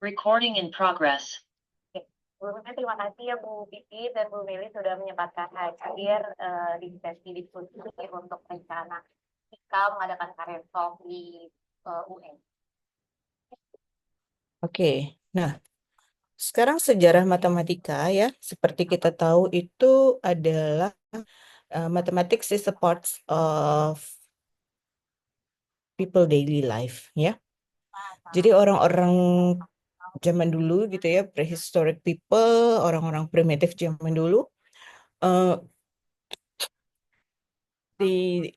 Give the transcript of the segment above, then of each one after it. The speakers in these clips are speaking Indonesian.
Recording in progress. Oke. Sebelumnya terima kasih ya Bu Pipi dan Bu Meli sudah menyempatkan hadir di sesi diskusi untuk rencana kita mengadakan karir talk di UN. Oke, nah sekarang sejarah matematika ya, seperti kita tahu itu adalah mathematics is a part of people daily life ya. Jadi orang-orang zaman dulu gitu ya, prehistoric people, orang-orang primitif zaman dulu, uh, they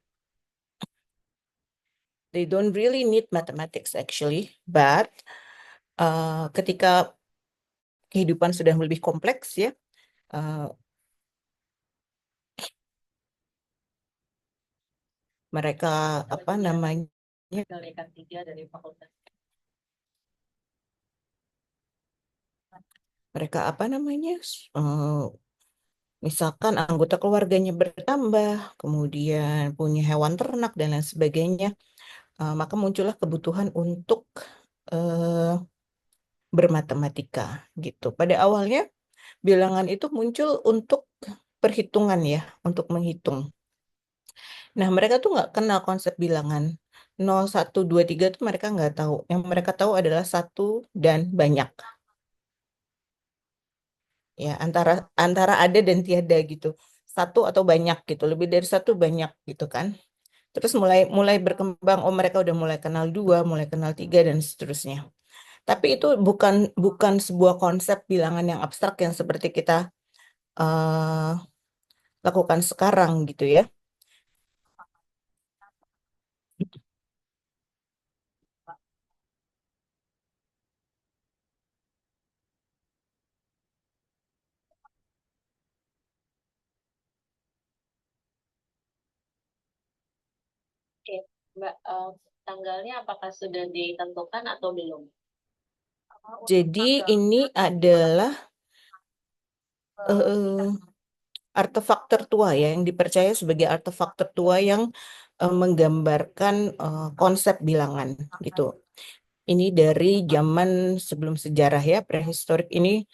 don't really need mathematics actually, but ketika kehidupan sudah lebih kompleks ya, mereka apa namanya Delegasi 3 dari fakultas. mereka apa namanya misalkan anggota keluarganya bertambah, kemudian punya hewan ternak dan lain sebagainya, maka muncullah kebutuhan untuk bermatematika gitu. Pada awalnya bilangan itu muncul untuk perhitungan ya, untuk menghitung. Nah, mereka tuh nggak kenal konsep bilangan. 0, 1, 2, 3 tuh mereka nggak tahu. Yang mereka tahu adalah satu dan banyak. Ya, antara ada dan tiada gitu. Satu atau banyak gitu. Lebih dari satu banyak gitu kan. Terus mulai berkembang, oh mereka udah mulai kenal 2, mulai kenal 3 dan seterusnya. Tapi itu bukan sebuah konsep bilangan yang abstrak yang seperti kita lakukan sekarang gitu ya. Oke, Mbak, tanggalnya apakah sudah ditentukan atau belum? Jadi ini adalah artefak tertua ya, yang dipercaya sebagai artefak tertua yang menggambarkan konsep bilangan gitu. Ini dari zaman sebelum sejarah ya, prehistorik ini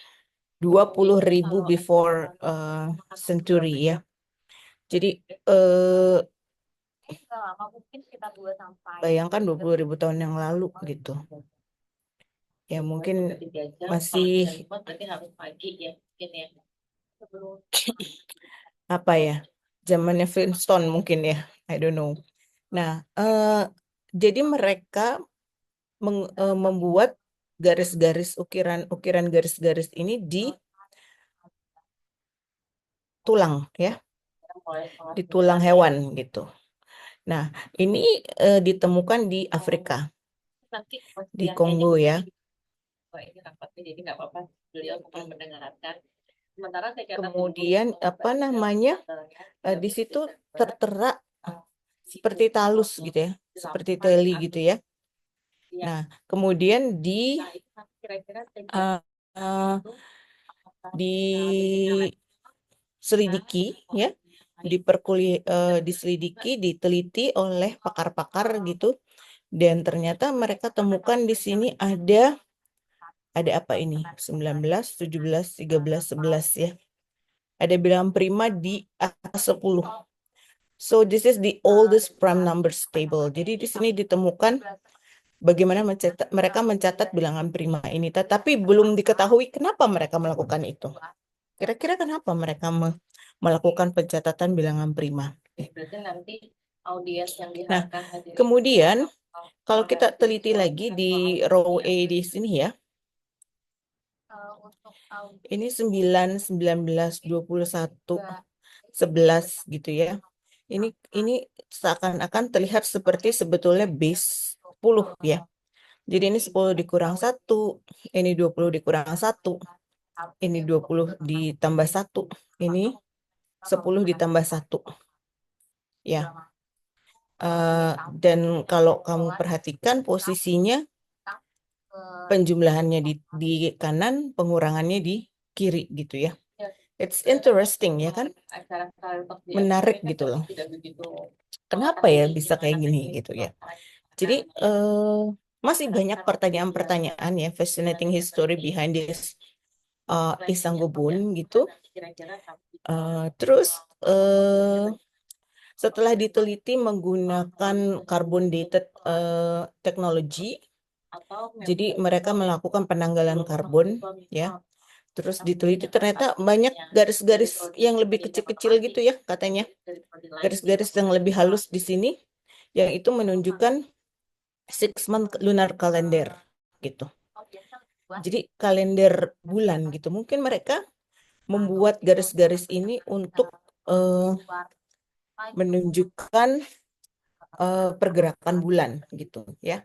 20.000 before century ya. Jadi Lama mungkin sekitar 2 sampai bayangkan 20.000 tahun yang lalu gitu. Ya mungkin masih berarti harus pagi ya, mungkin ya. sebelum apa ya, zamannya Flintstone mungkin ya, I don't know. Nah, jadi mereka membuat garis-garis ukiran garis-garis ini di tulang ya, di tulang hewan gitu. Nah, ini ditemukan di Afrika, Nanti di Kongo ya. Wah, ini rapatnya jadi nggak apa-apa, beliau mungkin mendengarkan. Sementara saya catat Kemudian apa namanya, di situ tertera seperti talus gitu ya, seperti teli gitu ya. Nah, kemudian diselidiki ya, diselidiki, diteliti oleh pakar-pakar gitu, dan ternyata mereka temukan di sini ada apa ini? 19, 17, 13, 11 ya. Ada bilangan prima di atas 10. So this is the oldest prime numbers table. Jadi di sini ditemukan bagaimana mereka mencatat bilangan prima ini, tetapi belum diketahui kenapa mereka melakukan itu. Kira-kira kenapa mereka melakukan pencatatan bilangan prima? Berarti nanti audiens yang Nah, diharapkan kemudian kalau kita teliti lagi di row A di sini ya, ini 9, 19, 21, 11 gitu ya. Ini seakan-akan terlihat seperti sebetulnya base 10 ya. Jadi ini 10 dikurang 1, ini 20 dikurang 1, ini 20 ditambah 1, ini 10 ditambah 1. Ya. Dan kalau kamu perhatikan posisinya, penjumlahannya di kanan, pengurangannya di kiri gitu ya. It's interesting ya kan? Menarik gitu loh. Kenapa ya bisa kayak gini gitu ya. Jadi Masih banyak pertanyaan-pertanyaan ya, fascinating history behind this Isanggubun gitu. Terus setelah diteliti menggunakan carbon dated technology, jadi mereka melakukan penanggalan karbon ya. Terus diteliti ternyata banyak garis-garis yang lebih kecil-kecil gitu ya katanya. Garis-garis yang lebih halus di sini yang itu menunjukkan 6-month lunar calendar gitu. Jadi kalender bulan gitu. Mungkin mereka membuat garis-garis ini untuk menunjukkan pergerakan bulan gitu ya.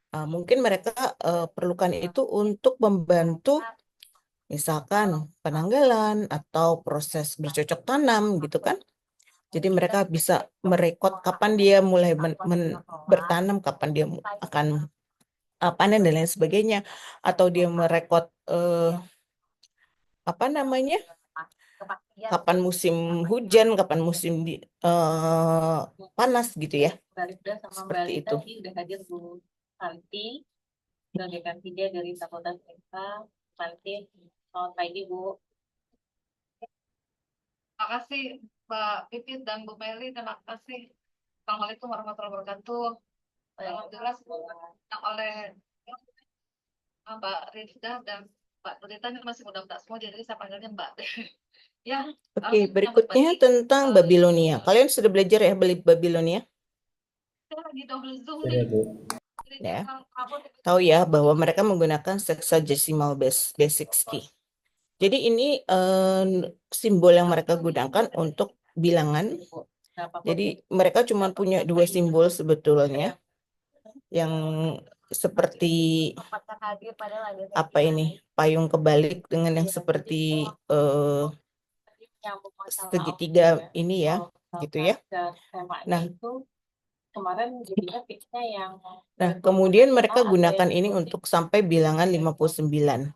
Mungkin mereka perlukan itu untuk membantu misalkan penanggalan atau proses bercocok tanam gitu kan. Jadi mereka bisa merekod kapan dia mulai bertanam, kapan dia akan panen dan lain sebagainya, atau dia merekod apa namanya, kapan musim hujan, kapan musim panas gitu ya. Seperti itu. Tadi udah hadir Bu Santi sebagai kandidat dari Fakultas MK. Santi, selamat pagi Bu. Terima kasih Mbak Pipit dan Bu Meli, terima kasih. Assalamualaikum warahmatullahi wabarakatuh. Alhamdulillah yang oleh Mbak Rifda dan Mbak Nurita ini masih muda-muda semua, jadi saya panggilnya Mbak. Ya, Oke, berikutnya tentang Babilonia. Kalian sudah belajar ya Babilonia? saya lagi double zoom Iya, nih. Bu. Ya. Tahu ya bahwa mereka menggunakan sexagesimal basic key. Jadi ini simbol yang mereka gunakan untuk bilangan. Jadi mereka cuma punya 2 simbol sebetulnya yang seperti apa ini, payung kebalik dengan yang seperti segitiga ini ya, gitu ya. Nah, kemarin jadinya fixnya yang kemudian mereka gunakan ini untuk sampai bilangan 59.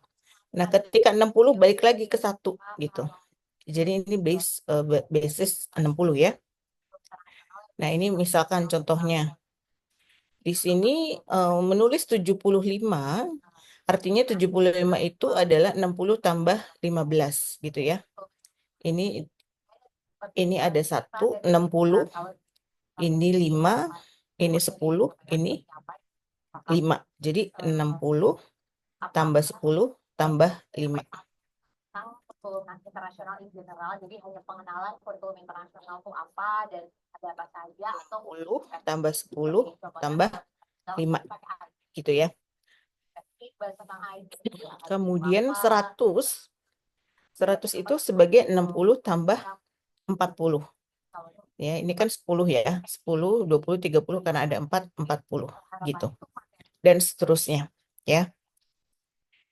Nah, ketika 60 balik lagi ke 1 gitu. Jadi ini basis 60 ya. Nah, ini misalkan contohnya. Di sini menulis 75, artinya 75 itu adalah 60 tambah 15 gitu ya. Ini ada 1, 60, ini 5, ini 10, ini 5. Jadi 60 tambah 10 tambah 5. Kurikulum internasional in general, jadi hanya pengenalan kurikulum internasional itu apa dan ada apa saja, atau 10 tambah 10 tambah 5 gitu ya. Kemudian 100 itu sebagai 60 tambah 40. Ya, ini kan 10 ya. 10, 20, 30 karena ada 4, 40 gitu. Dan seterusnya ya.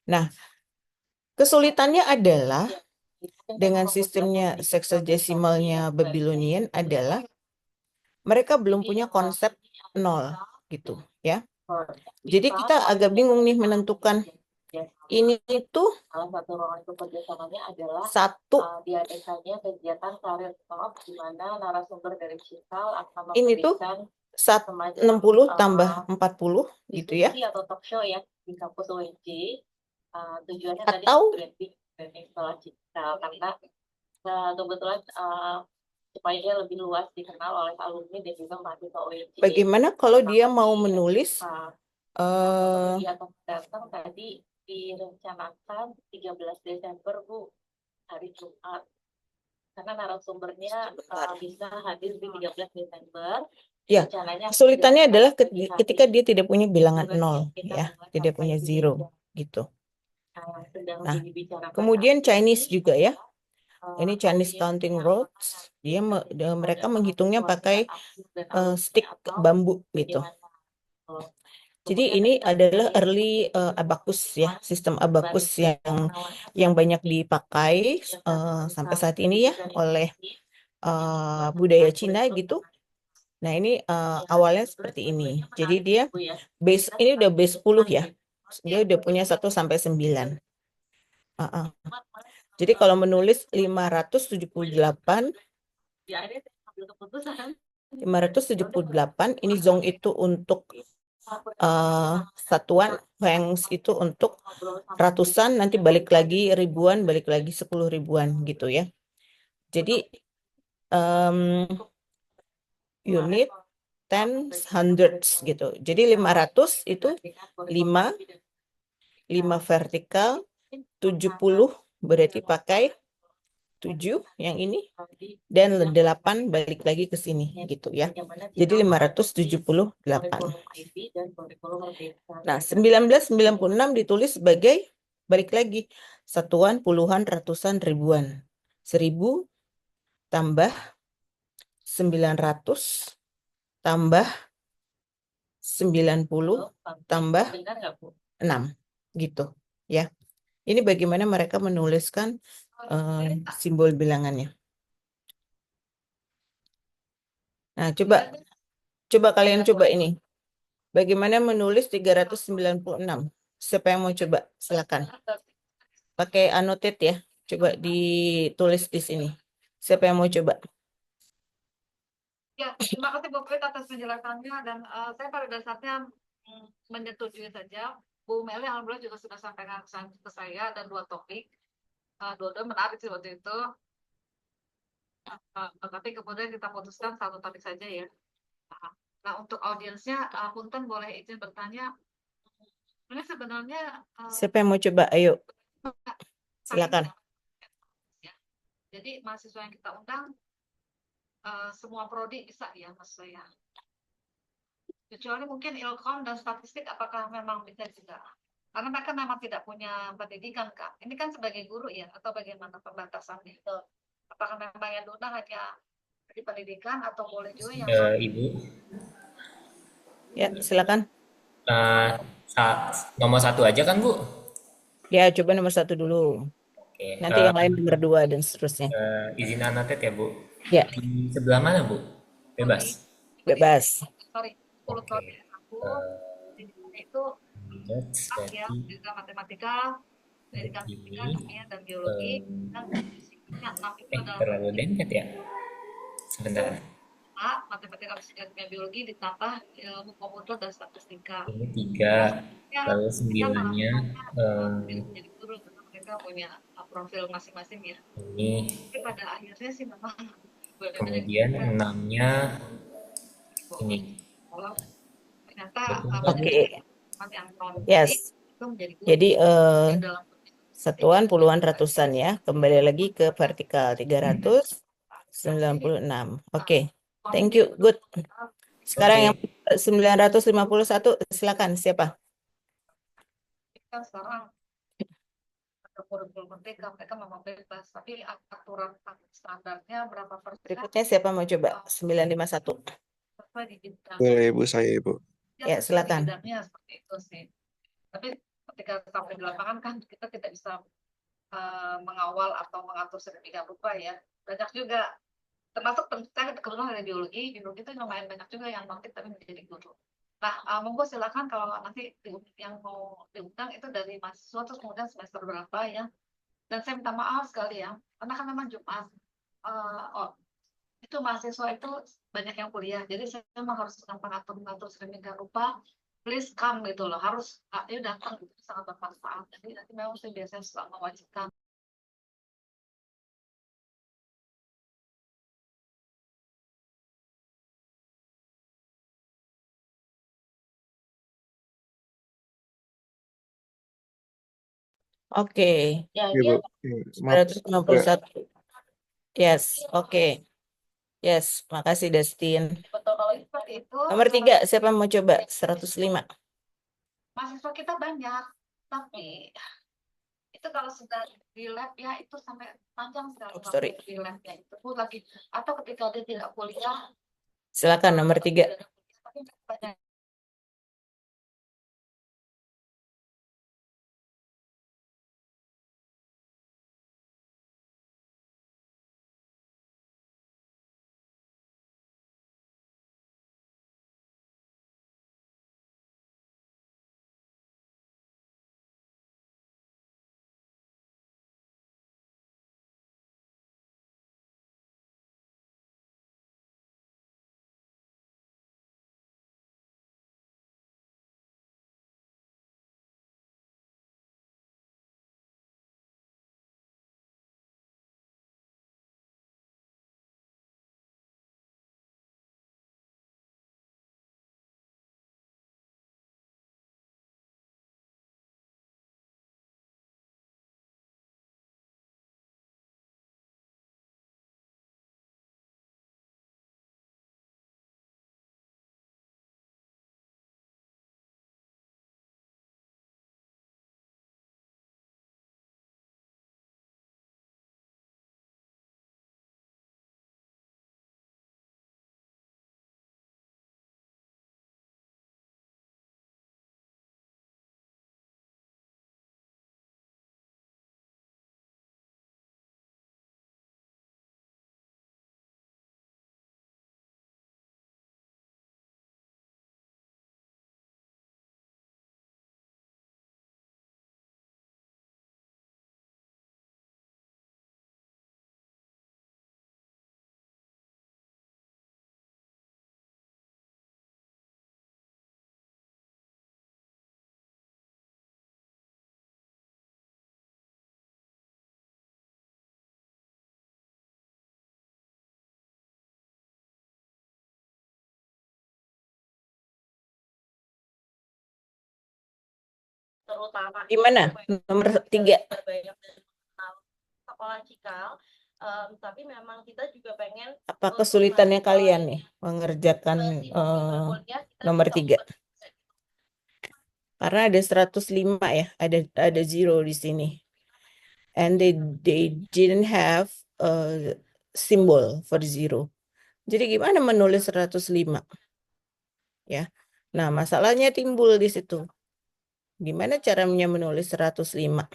Nah, kesulitannya adalah dengan sistemnya sexagesimalnya Babylonian adalah mereka belum punya konsep 0 gitu ya. Jadi kita agak bingung nih menentukan ini itu salah satu ruangan itu kerjasamanya adalah satu diadakannya kegiatan karir talk di mana narasumber dari Cikal akan ini tuh memberikan 60 tambah 40 gitu ya. diskusi atau talk show ya di kampus UNJ. Tujuannya Atau tadi branding sekolah Cikal karena kebetulan supaya lebih luas dikenal oleh alumni dan juga mahasiswa UNJ. bagaimana kalau dia mau menulis di akan datang tadi direncanakan 13 Desember Bu, hari Jumat, karena narasumbernya bisa hadir di 13 Desember. Ya, kesulitannya adalah ketika dia tidak punya bilangan 0 ya, tidak punya 0 gitu. Nah, kemudian Chinese juga ya. Ini Chinese counting rods. Mereka menghitungnya pakai stick bambu gitu. Jadi ini adalah early abacus ya, sistem abacus yang banyak dipakai sampai saat ini ya oleh budaya Cina gitu. Nah, ini awalnya seperti ini. Jadi dia ini udah base 10 ya. Dia udah punya 1 sampai 9. Jadi kalau menulis 578 ini zong itu untuk satuan Hoengs itu untuk ratusan, nanti balik lagi ribuan, balik lagi 10 ribuan gitu ya. Jadi unit, tens, hundreds gitu. Jadi 500 itu 5 vertikal, 70 berarti pakai 7 yang ini, dan 8 balik lagi ke sini gitu ya. Jadi 578. Nah, 1996 ditulis sebagai, balik lagi, satuan, puluhan, ratusan, ribuan. 1000 tambah 900 tambah 90 tambah 6 gitu ya. Ini bagaimana mereka menuliskan simbol bilangannya. Nah, coba kalian coba ini. Bagaimana menulis 396? Siapa yang mau coba? Silakan. Pakai annotate ya. Coba ditulis di sini. Siapa yang mau coba? Ya, terima kasih Bu Prit atas penjelasannya dan saya pada dasarnya menyetujui saja. Bu Meli alhamdulillah juga sudah sampaikan ke saya dan dua topik. Dua-dua menarik sih waktu itu. Tapi kemudian kita putuskan satu topik saja ya. Nah, untuk audiensnya, Punten boleh izin bertanya. Ini sebenarnya Siapa yang mau coba? Ayo, silakan. ya. Jadi mahasiswa yang kita undang semua prodi bisa ya mas saya. Kecuali mungkin ilkom dan statistik apakah memang bisa juga? Karena mereka memang tidak punya pendidikan kan. Ini kan sebagai guru ya atau bagaimana pembatasannya itu? Apakah memang yang diundang hanya di pendidikan atau boleh juga yang Ibu, Ya, silakan. nomor 1 aja kan Bu? Ya, coba nomor 1 dulu. Oke, Nanti yang lain nomor 2 dan seterusnya. izin anotet ya Bu. Ya, Di sebelah mana Bu? Bebas. bebas. sorry 10 Oke. prodi aku itu ya Berarti juga matematika, pendidikan fisika, ini kimia dan biologi dan fisiknya 6 itu adalah terlalu dempet ya. Sebentar. matematika, fisika, kimia, biologi ditambah ilmu komputer dan statistika. Ini 3, Ya, lalu mereka 9-nya menjadi guru karena mereka punya profil masing-masing ya. ini, Tapi pada akhirnya sih memang kemudian 6-nya ini. kalau ternyata Oke. yang non Yes. itu menjadi guru Jadi dalam satuan, puluhan, ratusan ya. Kembali lagi ke vertikal 396. Oke. Thank you. Good. Sekarang yang 951 silakan siapa? kan sekarang ada kurikulum merdeka, mereka memang bebas, tapi aturan standarnya berapa persen Berikutnya siapa mau coba? 951. sesuai di bidang. Boleh Ibu, saya Ibu. Ya, sesuai di silakan. bidangnya seperti itu sih. Tapi ketika sampai di lapangan kan kita tidak bisa mengawal atau mengatur sedemikian rupa ya. Banyak juga termasuk saya kebetulan ada biologi itu lumayan banyak juga yang bangkit tapi menjadi guru. Nah, monggo silakan kalau nanti yang mau diundang itu dari mahasiswa terus kemudian semester berapa ya. Dan saya minta maaf sekali ya, karena kan memang Jumat. Itu mahasiswa itu banyak yang kuliah, jadi saya memang harus mengatur sedemikian rupa. Please come gitu loh, harus ayo datang gitu, sangat bermanfaat. Jadi nanti memang saya biasanya suka mewajibkan. Oke. Ya, Ibu. Maaf. 951. Yes, oke. Yes, makasih Destin. Betul kalau seperti itu. Nomor 3, siapa mau coba? 105. Mahasiswa kita banyak, tapi itu kalau sudah di lab ya itu sampai panjang sekali Oh, sorry. waktu di labnya itu lagi atau ketika dia tidak kuliah. Silakan nomor 3. Tapi banyak terutama Gimana? Nomor 3. banyak sekolah cikal. Tapi memang kita juga pengen Apa untuk kesulitannya mahasiswa kalian yang nih mengerjakan masih hobi berkuliah, kita nomor bisa 3? Karena ada 105 ya, ada zero di sini. And they didn't have a symbol for zero. Jadi gimana menulis 105? Ya. Nah, masalahnya timbul di situ. Gimana caranya menulis 105?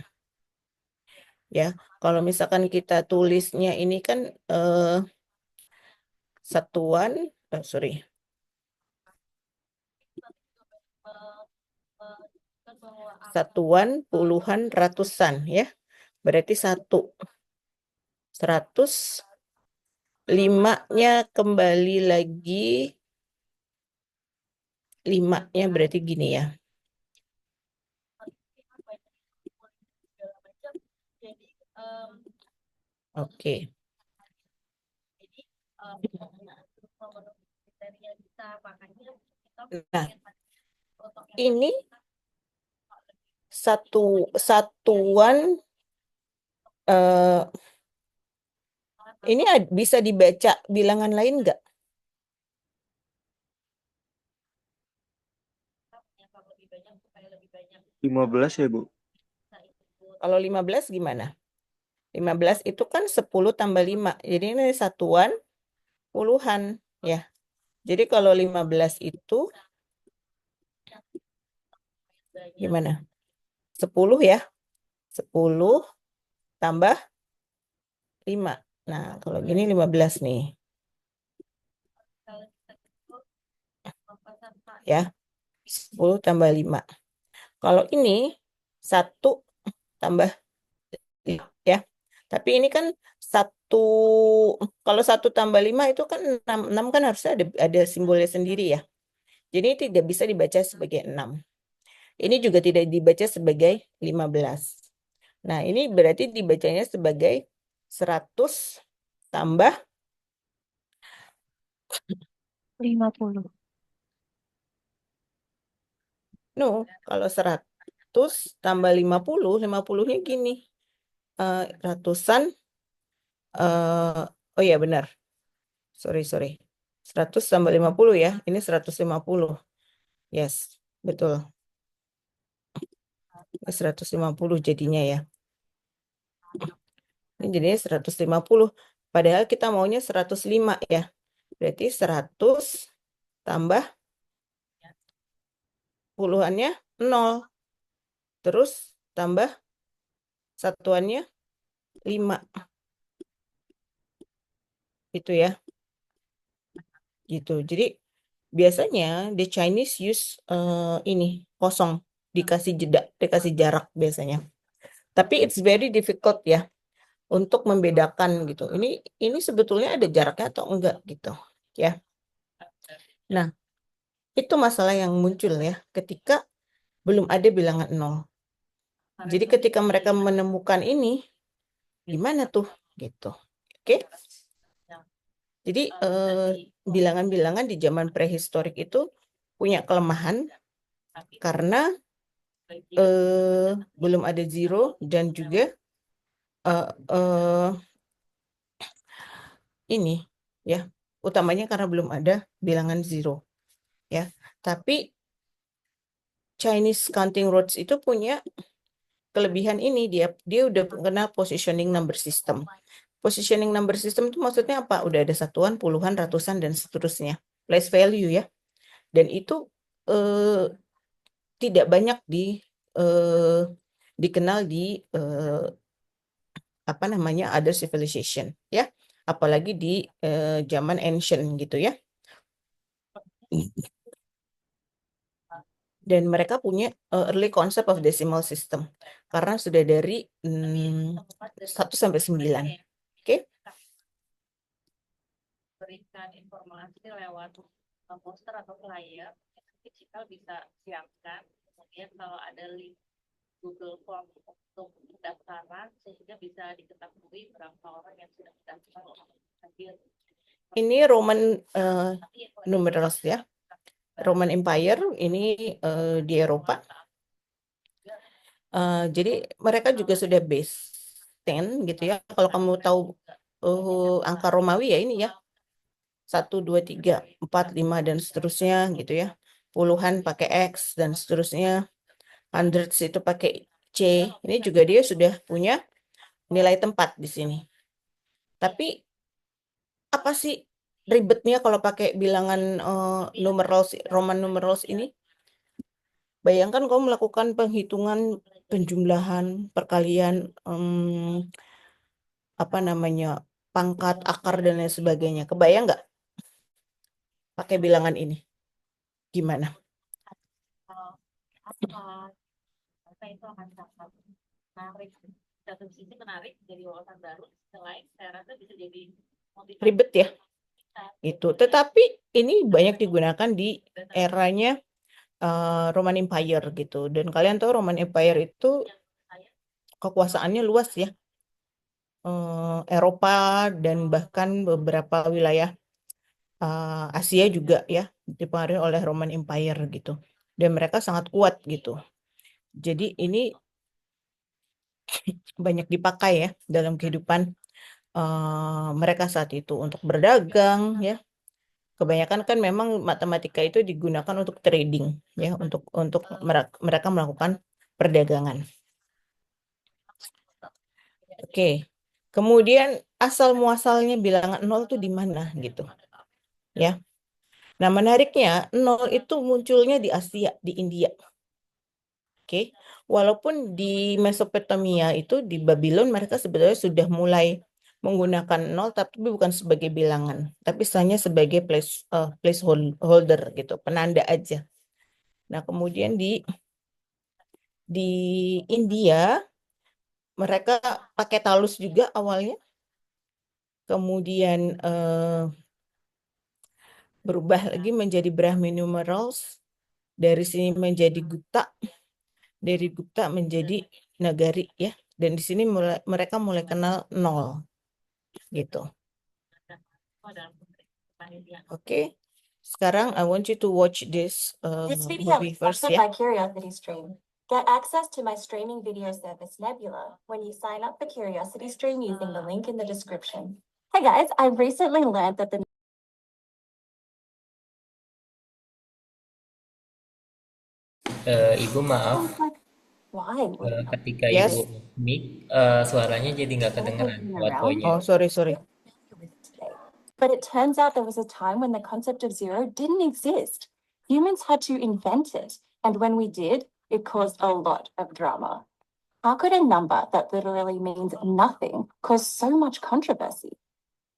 Ya, kalau misalkan kita tulisnya ini kan satuan, sorry, satuan, puluhan, ratusan ya. Berarti 100, 5-nya kembali lagi, 5-nya berarti gini ya. Oke. Nah, ini satuan ini bisa dibaca bilangan lain nggak? Lima 15 ya, Bu? Kalau 15 gimana? 15 itu kan 10 tambah 5. Jadi ini satuan puluhan ya. Jadi kalau 15 itu gimana? 10 ya. 10 tambah 5. Nah, kalau gini 15 nih. Ya. 10 tambah 5. Kalau ini 1 tambah 5 ya. Tapi ini kan kalau 1 tambah 5 itu kan 6. 6 kan harusnya ada simbolnya sendiri ya. Jadi tidak bisa dibaca sebagai 6. Ini juga tidak dibaca sebagai 15. Nah, ini berarti dibacanya sebagai 100 tambah 50. No, kalau 100 tambah 50, 50-nya gini. Ratusan, oh ya benar. Sorry. 100 tambah 50 ya. Ini 150. Yes, betul. 150 jadinya ya. Ini jadinya 150. Padahal kita maunya 105 ya. Berarti 100 tambah puluhannya 0. Terus tambah satuannya 5. Itu ya. Gitu. Jadi biasanya the Chinese use ini kosong. Dikasih jeda, dikasih jarak biasanya. Tapi it's very difficult ya untuk membedakan gitu. Ini sebetulnya ada jaraknya atau enggak gitu. Ya. Nah, itu masalah yang muncul ya ketika belum ada bilangan 0. Jadi ketika mereka menemukan ini, gimana tuh gitu. Oke. Jadi bilangan-bilangan di zaman prehistorik itu punya kelemahan karena belum ada zero dan juga ini ya, utamanya karena belum ada bilangan zero ya. Tapi Chinese counting roads itu punya kelebihan ini, dia udah kenal positioning number system. Positioning number system itu maksudnya apa? Udah ada satuan, puluhan, ratusan dan seterusnya. Place value ya. Dan itu tidak banyak dikenal di apa namanya other civilization ya. Apalagi di zaman ancient gitu ya. Dan mereka punya early concept of decimal system karena sudah dari 1 sampai 9. Oke? Berikan informasi lewat poster atau flyer, nanti kita bisa siapkan. Kemudian kalau ada link Google Form untuk pendaftaran, sehingga bisa diketahui berapa orang yang sudah mendaftar hadir. Ini Roman numerals ya. Roman Empire ini di Eropa. Jadi mereka juga sudah base 10 gitu ya. Kalau kamu tahu angka Romawi ya ini ya. 1, 2, 3, 4, 5 dan seterusnya gitu ya. Puluhan pakai X dan seterusnya. Hundreds itu pakai C. Ini juga dia sudah punya nilai tempat di sini. Tapi apa sih ribetnya kalau pakai bilangan numerals, Roman numerals ini? Bayangkan kamu melakukan penghitungan penjumlahan, perkalian, apa namanya, pangkat, akar, dan lain sebagainya. Kebayang nggak pakai bilangan ini? Gimana? Apa itu akan sangat menarik. Satu sisi menarik jadi wawasan baru, selain saya rasa bisa jadi motivasi Ribet ya? kita. Itu. Tetapi ini banyak digunakan di eranya Roman Empire gitu. Dan kalian tahu Roman Empire itu kekuasaannya luas ya. Eropa dan bahkan beberapa wilayah Asia juga ya dipengaruhi oleh Roman Empire gitu. Dan mereka sangat kuat gitu. Jadi ini banyak dipakai ya dalam kehidupan mereka saat itu untuk berdagang ya. Kebanyakan kan memang matematika itu digunakan untuk trading ya, untuk mereka melakukan perdagangan. Oke. Kemudian asal muasalnya bilangan 0 itu di mana gitu. Ya. Nah, menariknya 0 itu munculnya di Asia, di India. Oke. Walaupun di Mesopotamia itu di Babylon mereka sebetulnya sudah mulai menggunakan 0 tapi bukan sebagai bilangan, tapi hanya sebagai placeholder gitu, penanda aja. Nah, kemudian di India mereka pakai talus juga awalnya. Kemudian berubah lagi menjadi Brahmi numerals. Dari sini menjadi Gupta. Dari Gupta menjadi Nagari ya. Dan di sini mereka mulai kenal 0 gitu. Oke. Sekarang I want you to watch this This video movie is first sponsored ya. by Curiosity Stream. Get access to my streaming video service Nebula when you sign up for Curiosity Stream using the link in the description. Hey guys, I recently learned that the Ibu maaf, why would it ketika Yes. Ibu mic, suaranya jadi nggak kedengeran PowerPoint-nya. Oh, sorry. today? But it turns out there was a time when the concept of zero didn't exist. Humans had to invent it, and when we did, it caused a lot of drama. How could a number that literally means nothing cause so much controversy?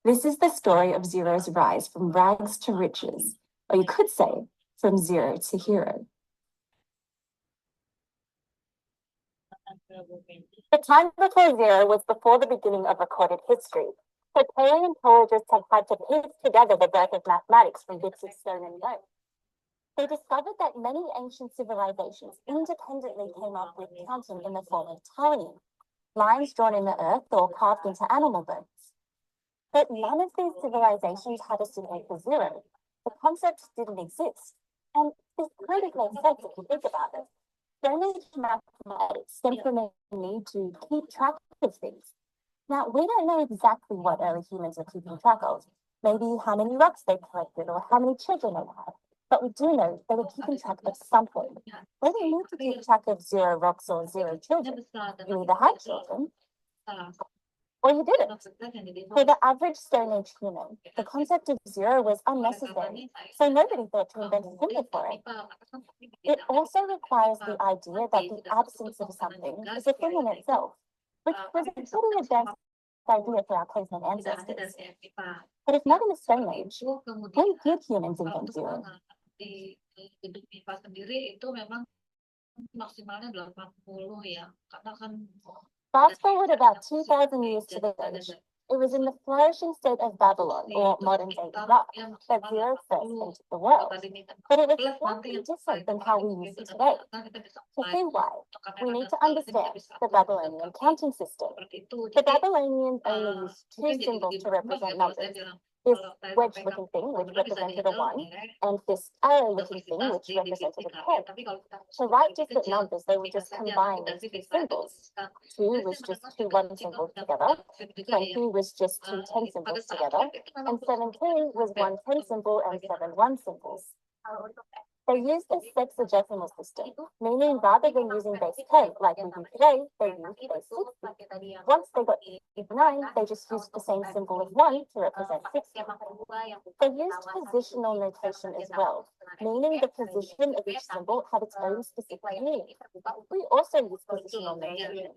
This is the story of zero's rise from rags to riches, or you could say from zero to hero. The time before zero was before the beginning of recorded history. So paleontologists have had to piece together the birth of mathematics from bits of stone and bone. They discovered that many ancient civilizations independently came up with counting in the form of tallying, lines drawn in the earth or carved into animal bones. But none of these civilizations had a symbol for zero. The concept didn't exist. And this kind of makes sense if you think about it. Stone Age mathematics stemmed from a need to keep track of things. Now, we don't know exactly what early humans were keeping track of. Maybe how many rocks they collected or how many children they had. But we do know they were keeping track of something. They didn't need to keep track of 0 rocks or 0 children. You either had children or you didn't. For the average Stone Age human, the concept of zero was unnecessary, so nobody thought to invent a symbol for it. It also requires the idea that the absence of something is a thing in itself, which was a pretty advanced idea for our caveman ancestors. But if not in the Stone Age, when did humans invent zero? Di gedung MIPA sendiri itu memang maksimalnya 80 ya, karena kan Fast forward about 2,000 years to the age. It was in the flourishing state of Babylon, or modern-day Iraq, that zero first entered the world. But it was slightly different than how we use it today. To see why, we need to understand the Babylonian counting system. The Babylonians only used 2 symbols to represent numbers, this wedge-looking thing, which represented a 1, and this arrow-looking thing, which represented a 10. To write different numbers, they would just combine these two symbols. 2 was just two 1 symbols together, 20 was just two 10 symbols together, and 17 was one 10 symbol and 7 1 symbols. They used a sexagesimal system, meaning rather than using base 10 like we do today, they used base 60. Once they got 9, they just used the same symbol of 1 to represent 60. They used positional notation as well, meaning the position of each symbol had its own specific meaning. We also use positional notation.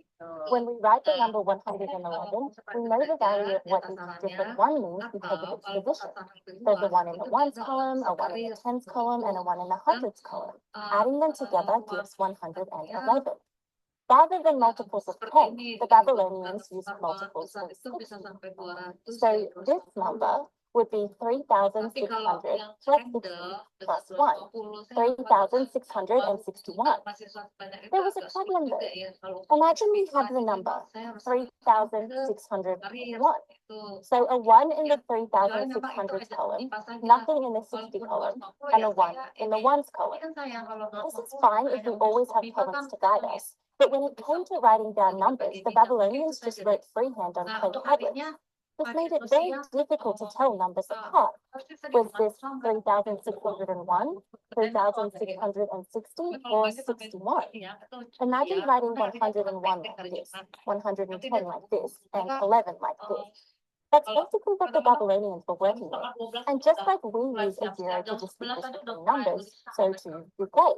When we write the number 111, we know the value of what each different 1 means because of its position. There's a 1 in the ones column, a 1 in the tens column, and a 1 in the hundreds column. Adding them together gives 111. Rather than multiples of 10, the Babylonians used multiples of 60. So this number would be 3,600 plus 60 plus 1, 3,661. There was a problem though. Imagine we have the number 3,601. So a 1 in the 3,600 column, nothing in the 60 column, and a 1 in the ones column. This is fine if we always have columns to guide us. But when it came to writing down numbers, the Babylonians just wrote freehand on clay tablets. This made it very difficult to tell numbers apart. Was this 3,601, 3,660, or 61? Imagine writing 101 like this, 110 like this, and 11 like this. That's basically what the Babylonians were working with. And just like we use a 0 to distinguish between numbers, so too did they.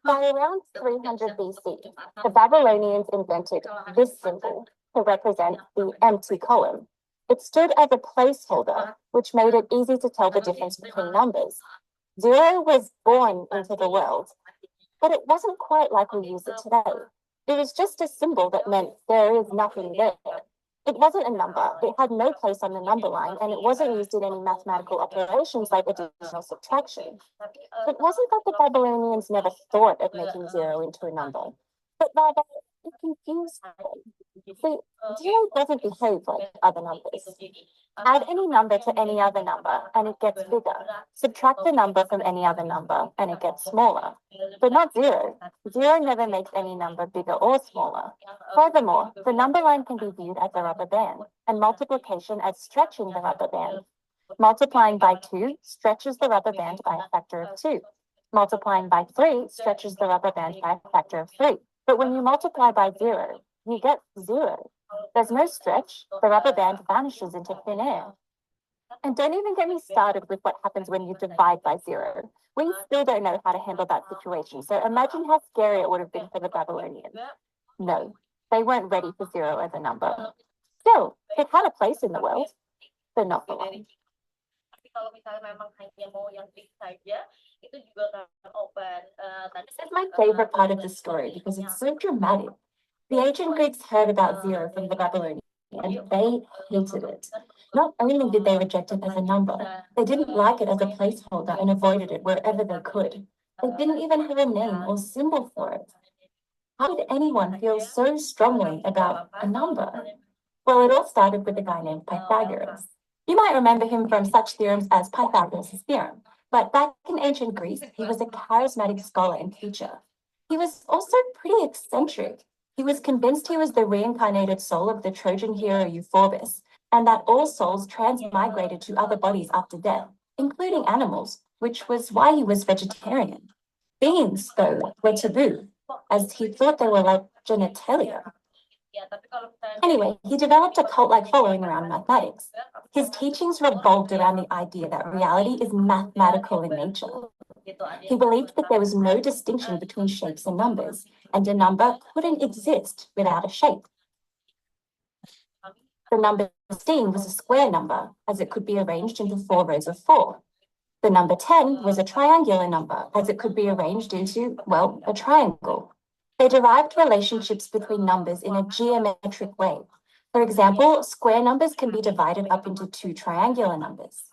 By around 300 BC, the Babylonians invented this symbol to represent the empty column. It stood as a placeholder, which made it easy to tell the difference between numbers. 0 was born into the world, but it wasn't quite like we use it today. It was just a symbol that meant there is nothing there. It wasn't a number, it had no place on the number line, and it wasn't used in any mathematical operations like addition or subtraction. It wasn't that the Babylonians never thought of making 0 into a number, but rather it confused them. See, 0 doesn't behave like other numbers. Add any number to any other number and it gets bigger. Subtract the number from any other number and it gets smaller. But not 0. 0 never makes any number bigger or smaller. Furthermore, the number line can be viewed as a rubber band and multiplication as stretching the rubber band. Multiplying by 2 stretches the rubber band by a factor of 2. Multiplying by 3 stretches the rubber band by a factor of 3. But when you multiply by 0, you get 0. There's no stretch. The rubber band vanishes into thin air. And don't even get me started with what happens when you divide by 0. We still don't know how to handle that situation. So imagine how scary it would have been for the Babylonians. No, they weren't ready for 0 as a number. Still, it had a place in the world, but not for long. Kalau misalnya memang hanya mau yang fix saja, itu juga kan open. This is my favorite part of the story because it's so dramatic. The ancient Greeks heard about 0 from the Babylonians and they hated it. Not only did they reject it as a number, they didn't like it as a placeholder and avoided it wherever they could. They didn't even have a name or symbol for it. How did anyone feel so strongly about a number? Well, it all started with a guy named Pythagoras. You might remember him from such theorems as Pythagoras' theorem, but back in ancient Greece, he was a charismatic scholar and teacher. He was also pretty eccentric. He was convinced he was the reincarnated soul of the Trojan hero Euphorbus, and that all souls transmigrated to other bodies after death, including animals, which was why he was vegetarian. Beans, though, were taboo, as he thought they were like genitalia. Anyway, he developed a cult-like following around mathematics. His teachings revolved around the idea that reality is mathematical in nature. He believed that there was no distinction between shapes and numbers, and a number couldn't exist without a shape. The number 16 was a square number, as it could be arranged into 4 rows of 4. The number 10 was a triangular number, as it could be arranged into, well, a triangle. They derived relationships between numbers in a geometric way. For example, square numbers can be divided up into 2 triangular numbers.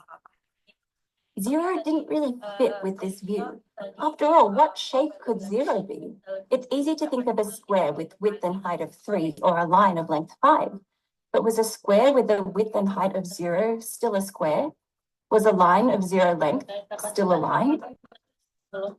0 didn't really fit with this view. After all, what shape could 0 be? It's easy to think of a square with width and height of 3 or a line of length 5. But was a square with a width and height of 0 still a square? was a line of zero length still a line?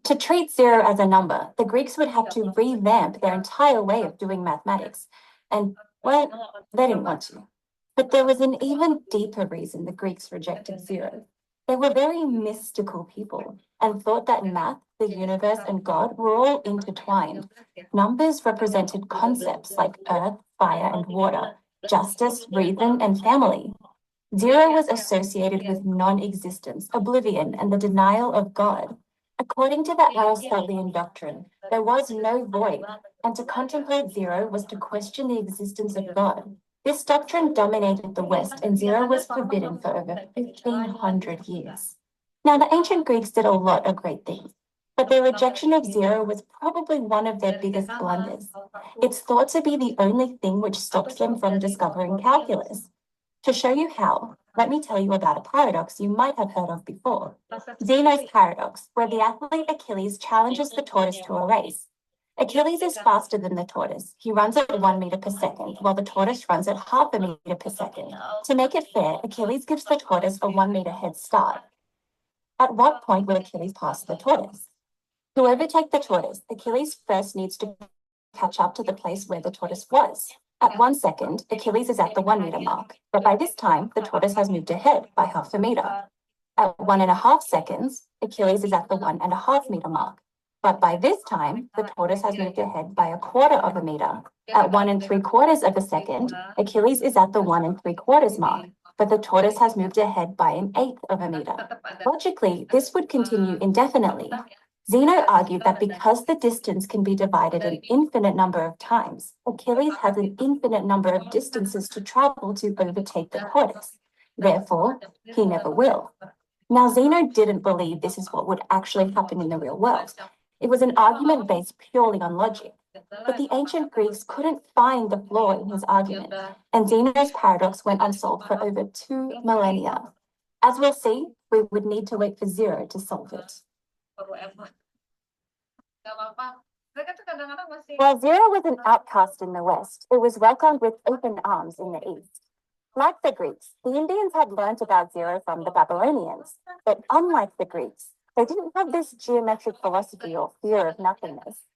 To treat zero as a number, the Greeks would have to revamp their entire way of doing mathematics. And, well, they didn't want to. But there was an even deeper reason the Greeks rejected zero. They were very mystical people and thought that math, the universe, and God were all intertwined. Numbers represented concepts like earth, fire, and water, justice, reason, and family. Zero was associated with non-existence, oblivion, and the denial of God. According to the Aristotelian doctrine, there was no void, and to contemplate zero was to question the existence of God. This doctrine dominated the West, and zero was forbidden for over 1,500 years. Now, the ancient Greeks did a lot of great things, but their rejection of zero was probably one of their biggest blunders. It's thought to be the only thing which stops them from discovering calculus. To show you how, let me tell you about a paradox you might have heard of before. Zeno's paradox, where the athlete Achilles challenges the tortoise to a race. Achilles is faster than the tortoise. He runs at 1 meter per second, while the tortoise runs at half a meter per second. To make it fair, Achilles gives the tortoise a 1 meter head start. At what point will Achilles pass the tortoise? To overtake the tortoise, Achilles first needs to catch up to the place where the tortoise was. At 1 second, Achilles is at the 1 meter mark, but by this time, the tortoise has moved ahead by half a meter. At 1.5 seconds, Achilles is at the 1.5 meter mark. But by this time, the tortoise has moved ahead by 1/4 meter. At 1 3/4 of a second, Achilles is at the 1 3/4 mark, but the tortoise has moved ahead by 1/8 meter. Logically, this would continue indefinitely. Zeno argued that because the distance can be divided an infinite number of times, Achilles has an infinite number of distances to travel to overtake the tortoise. Therefore, he never will. Now, Zeno didn't believe this is what would actually happen in the real world. It was an argument based purely on logic. But the ancient Greeks couldn't find the flaw in his argument, and Zeno's paradox went unsolved for over 2 millennia. As we'll see, we would need to wait for zero to solve it. While zero was an outcast in the West, it was welcomed with open arms in the East. Like the Greeks, the Indians had learnt about zero from the Babylonians, but unlike the Greeks, they didn't have this geometric philosophy or fear of nothingness.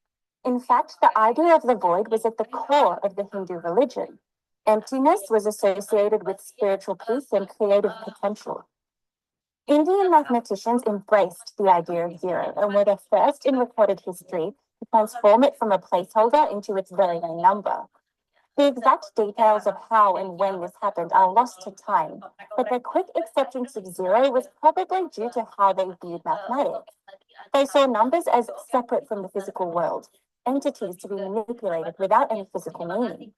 In fact, the idea of the void was at the core of the Hindu religion. Emptiness was associated with spiritual peace and creative potential. Indian mathematicians embraced the idea of zero and were the first in recorded history to transform it from a placeholder into its very own number. The exact details of how and when this happened are lost to time, but their quick acceptance of zero was probably due to how they viewed mathematics. They saw numbers as separate from the physical world, entities to be manipulated without any physical meaning.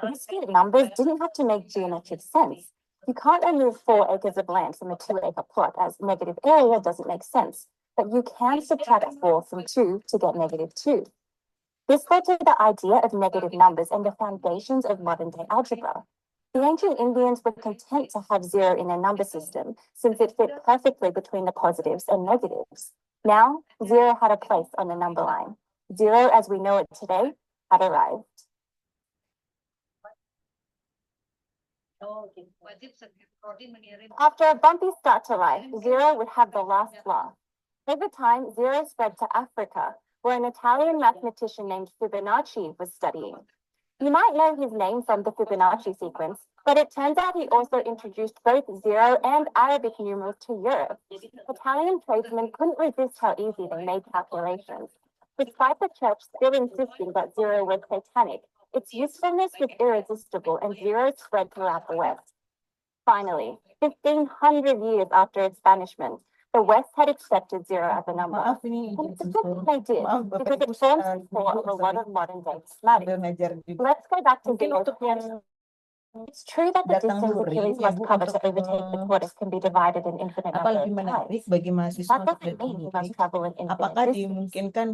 These numbers didn't have to make geometric sense. You can't remove 4 acres of land from a 2-acre plot, as negative area doesn't make sense, but you can subtract 4 from 2 to get -2. This led to the idea of negative numbers and the foundations of modern-day algebra. The ancient Indians were content to have zero in their number system since it fit perfectly between the positives and negatives. Now, zero had a place on the number line. Zero, as we know it today, had arrived. After a bumpy start to life, zero would have the last laugh. Over time, zero spread to Africa, where an Italian mathematician named Fibonacci was studying. You might know his name from the Fibonacci sequence, but it turns out he also introduced both zero and Arabic numerals to Europe. Italian tradesmen couldn't resist how easy they made calculations. Despite the church still insisting that zero was satanic, its usefulness was irresistible and zero spread throughout the West. Finally, 1,500 years after its banishment, the West had accepted zero as a number. Maaf ini And it's a good thing they did, because it forms the core of a lot of modern-day mathematics. Let's go back to Mungkin untuk yang zero. It's true that the datang distance duri, Achilles ya must Bu, cover to untuk overtake the tortoise can be divided in infinite apa number lebih of menarik times. bagi mahasiswa That untuk doesn't mean he detik must travel an infinite apakah distance. dimungkinkan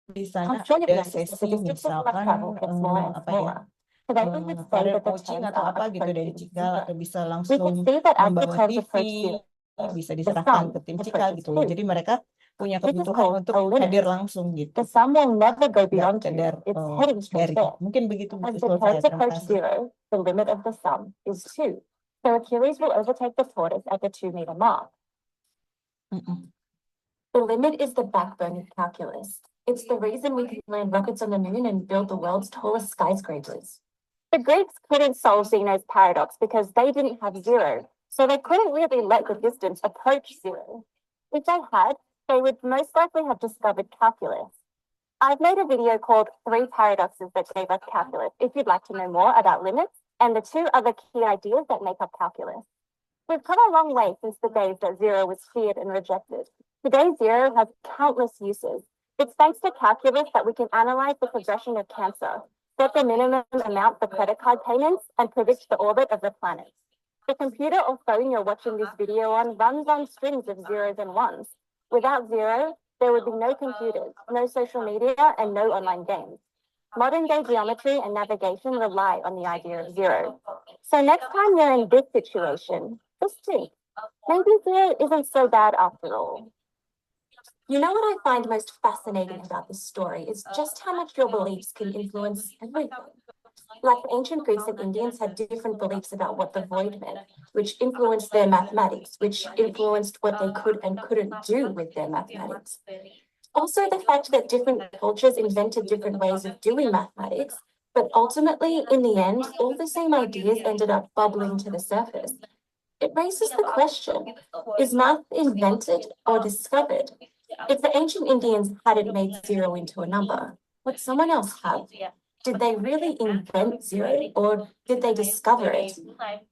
di sana I'm sure you've ada noticed that the sesi distances he must misalkan travel get smaller and apa ya smaller. So they would say karir that the coaching terms atau are apa gitu dari approaching Cikal zero. atau bisa We can langsung see that as the membawa terms TV approach zero, bisa the diserahkan sum ke tim Cikal approaches gitu loh. two. Jadi mereka punya This is kebutuhan called untuk a limit. hadir langsung gitu. The sum will never go Nggak beyond sekedar two. It's heading straight dari. there. Mungkin begitu Bu As the usul saya. terms Terima approach kasih. zero, the limit of the sum is 2. So Achilles will overtake the tortoise at the 2-meter mark. Mm-mm. The limit is the backbone of calculus. It's the reason we can land rockets on the moon and build the world's tallest skyscrapers. The Greeks couldn't solve Zeno's paradox because they didn't have zero, so they couldn't really let the distance approach zero. If they had, they would most likely have discovered calculus. I've made a video called 3 Paradoxes That Gave Us Calculus, if you'd like to know more about limits and the 2 other key ideas that make up calculus. We've come a long way since the days that zero was feared and rejected. Today, zero has countless uses. It's thanks to calculus that we can analyze the progression of cancer, set the minimum amount for credit card payments, and predict the orbit of the planets. The computer or phone you're watching this video on runs on strings of zeros and ones. Without zero, there would be no computers, no social media, and no online games. Modern day geometry and navigation rely on the idea of zero. So next time you're in this situation, just think, maybe zero isn't so bad after all. You know what I find most fascinating about this story is just how much your beliefs can influence everything. Like the ancient Greeks and Indians had different beliefs about what the void meant, which influenced their mathematics, which influenced what they could and couldn't do with their mathematics. Also, the fact that different cultures invented different ways of doing mathematics, but ultimately, in the end, all the same ideas ended up bubbling to the surface. It raises the question, is math invented or discovered? If the ancient Indians hadn't made zero into a number, would someone else have? Did they really invent zero or did they discover it?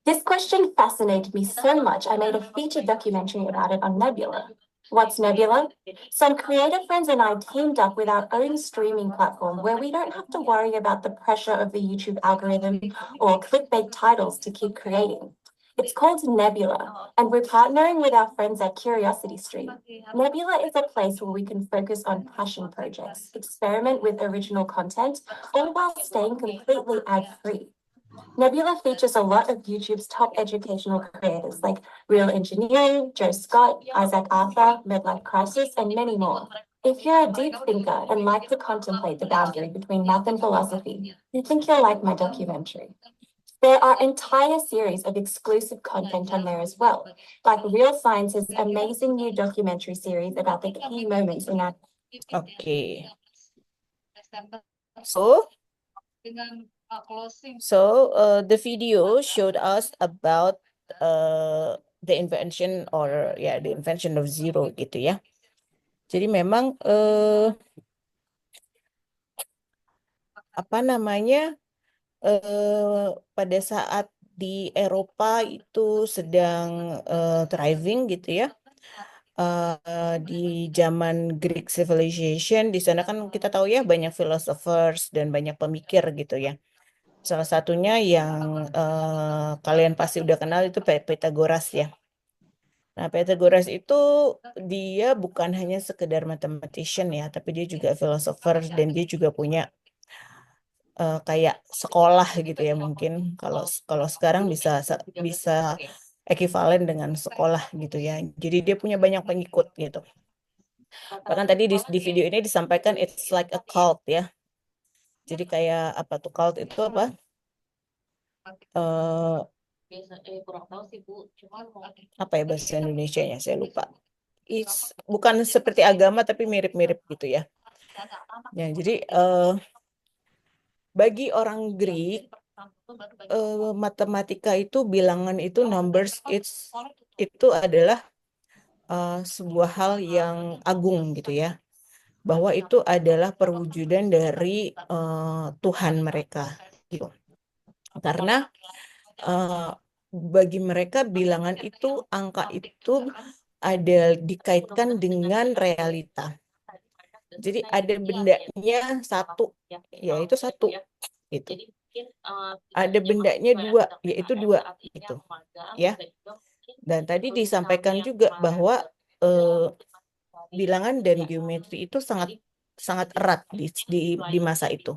This question fascinated me so much I made a featured documentary about it on Nebula. What's Nebula? Some creator friends and I teamed up with our own streaming platform where we don't have to worry about the pressure of the YouTube algorithm or clickbait titles to keep creating. It's called Nebula, and we're partnering with our friends at Curiosity Stream. Nebula is a place where we can focus on passion projects, experiment with original content, all while staying completely ad-free. Nebula features a lot of YouTube's top educational creators like Real Engineering, Joe Scott, Isaac Arthur, Midlife Crisis, and many more. If you're a deep thinker and like to contemplate the boundary between math and philosophy, I think you'll like my documentary. There are entire series of exclusive content on there as well, like Real Science's amazing new documentary series about the key moments in our Oke. Desember So, dengan closing. the video showed us about the invention or the invention of zero gitu ya. Jadi memang apa namanya pada saat di Eropa itu sedang thriving gitu ya. Di zaman Greek Civilization di sana kan kita tahu ya banyak philosophers dan banyak pemikir gitu ya. Salah satunya yang kalian pasti udah kenal itu Pythagoras ya. Nah, Pythagoras itu dia bukan hanya sekedar mathematician ya, tapi dia juga philosopher dan dia juga punya kayak sekolah gitu ya mungkin kalau sekarang bisa ekivalen dengan sekolah gitu ya. Jadi dia punya banyak pengikut gitu. Bahkan tadi di video ini disampaikan it's like a cult ya. Jadi kayak apa tuh cult itu apa? Kurang tahu sih Bu, cuma Apa ya bahasa Indonesianya saya lupa. Bukan seperti agama tapi mirip-mirip gitu ya. Ya, jadi bagi orang Greek matematika itu bilangan itu numbers itu adalah sebuah hal yang agung gitu ya. Bahwa itu adalah perwujudan dari Tuhan mereka gitu. Karena bagi mereka bilangan itu, angka itu ada dikaitkan dengan realita. Jadi ada bendanya satu, yaitu satu gitu. Ada bendanya dua, yaitu dua gitu. Ya. Dan tadi disampaikan juga bahwa bilangan dan geometri itu sangat erat di masa itu.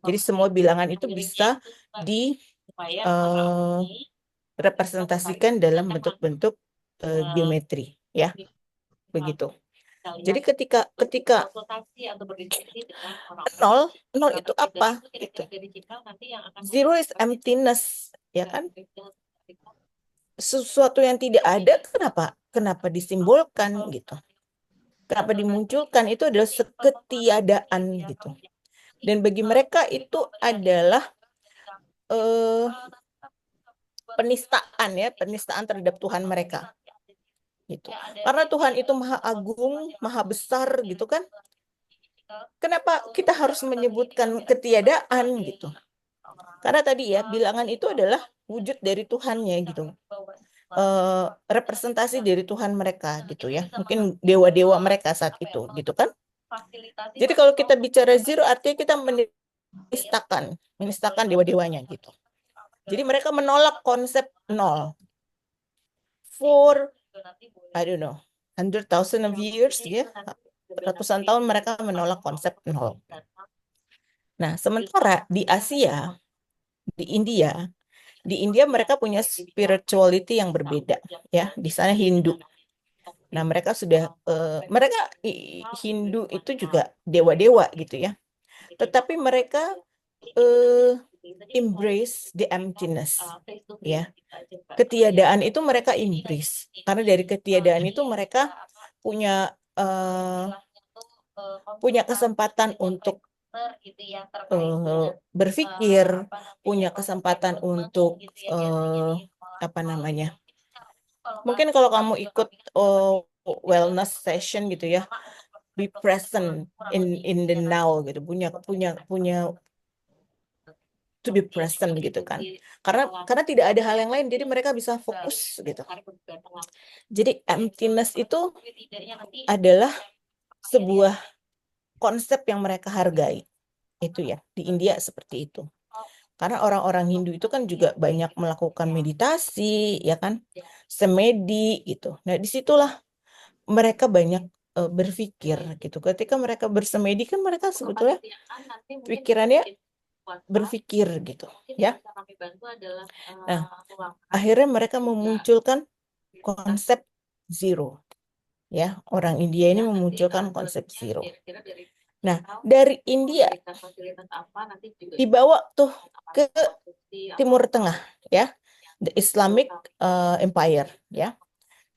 Jadi semua bilangan itu bisa direpresentasikan dalam bentuk-bentuk geometri, ya, begitu. Jadi ketika nol itu apa? Gitu. Zero is emptiness, ya kan? sesuatu yang tidak ada, kenapa disimbolkan gitu? Kenapa dimunculkan? Itu adalah ketiadaan gitu. Dan bagi mereka itu adalah penistaan terhadap Tuhan mereka gitu. Karena Tuhan itu maha agung, maha besar gitu kan. Kenapa kita harus menyebutkan ketiadaan gitu? Karena tadi ya bilangan itu adalah wujud dari Tuhannya gitu. Representasi dari Tuhan mereka gitu ya. Mungkin dewa-dewa mereka saat itu gitu kan. Jadi kalau kita bicara zero artinya kita menistakan dewa-dewanya gitu. Jadi mereka menolak konsep nol. For I don't know, 100,000 of years ya. Ratusan tahun mereka menolak konsep nol. Nah, sementara di Asia, di India mereka punya spirituality yang berbeda ya. Di sana Hindu. Nah, mereka Hindu itu juga dewa-dewa gitu ya. Tetapi mereka embrace the emptiness ya. Ketiadaan itu mereka embrace. Karena dari ketiadaan itu mereka punya kesempatan untuk berpikir, punya kesempatan untuk mungkin kalau kamu ikut wellness session gitu ya, be present in the now gitu, punya to be present gitu kan. Karena tidak ada hal yang lain, jadi mereka bisa fokus gitu. Jadi emptiness itu adalah sebuah konsep yang mereka hargai. Itu ya, di India seperti itu. Karena orang-orang Hindu itu kan juga banyak melakukan meditasi, ya kan, semedi gitu. Nah, disitulah mereka banyak berpikir gitu. Ketika mereka bersemedi kan mereka sebetulnya pikirannya berpikir gitu, ya. Nah, akhirnya mereka memunculkan konsep zero, ya. Orang India ini memunculkan konsep zero. Nah, dari India dibawa tuh ke Timur Tengah, ya, the Islamic Empire, ya,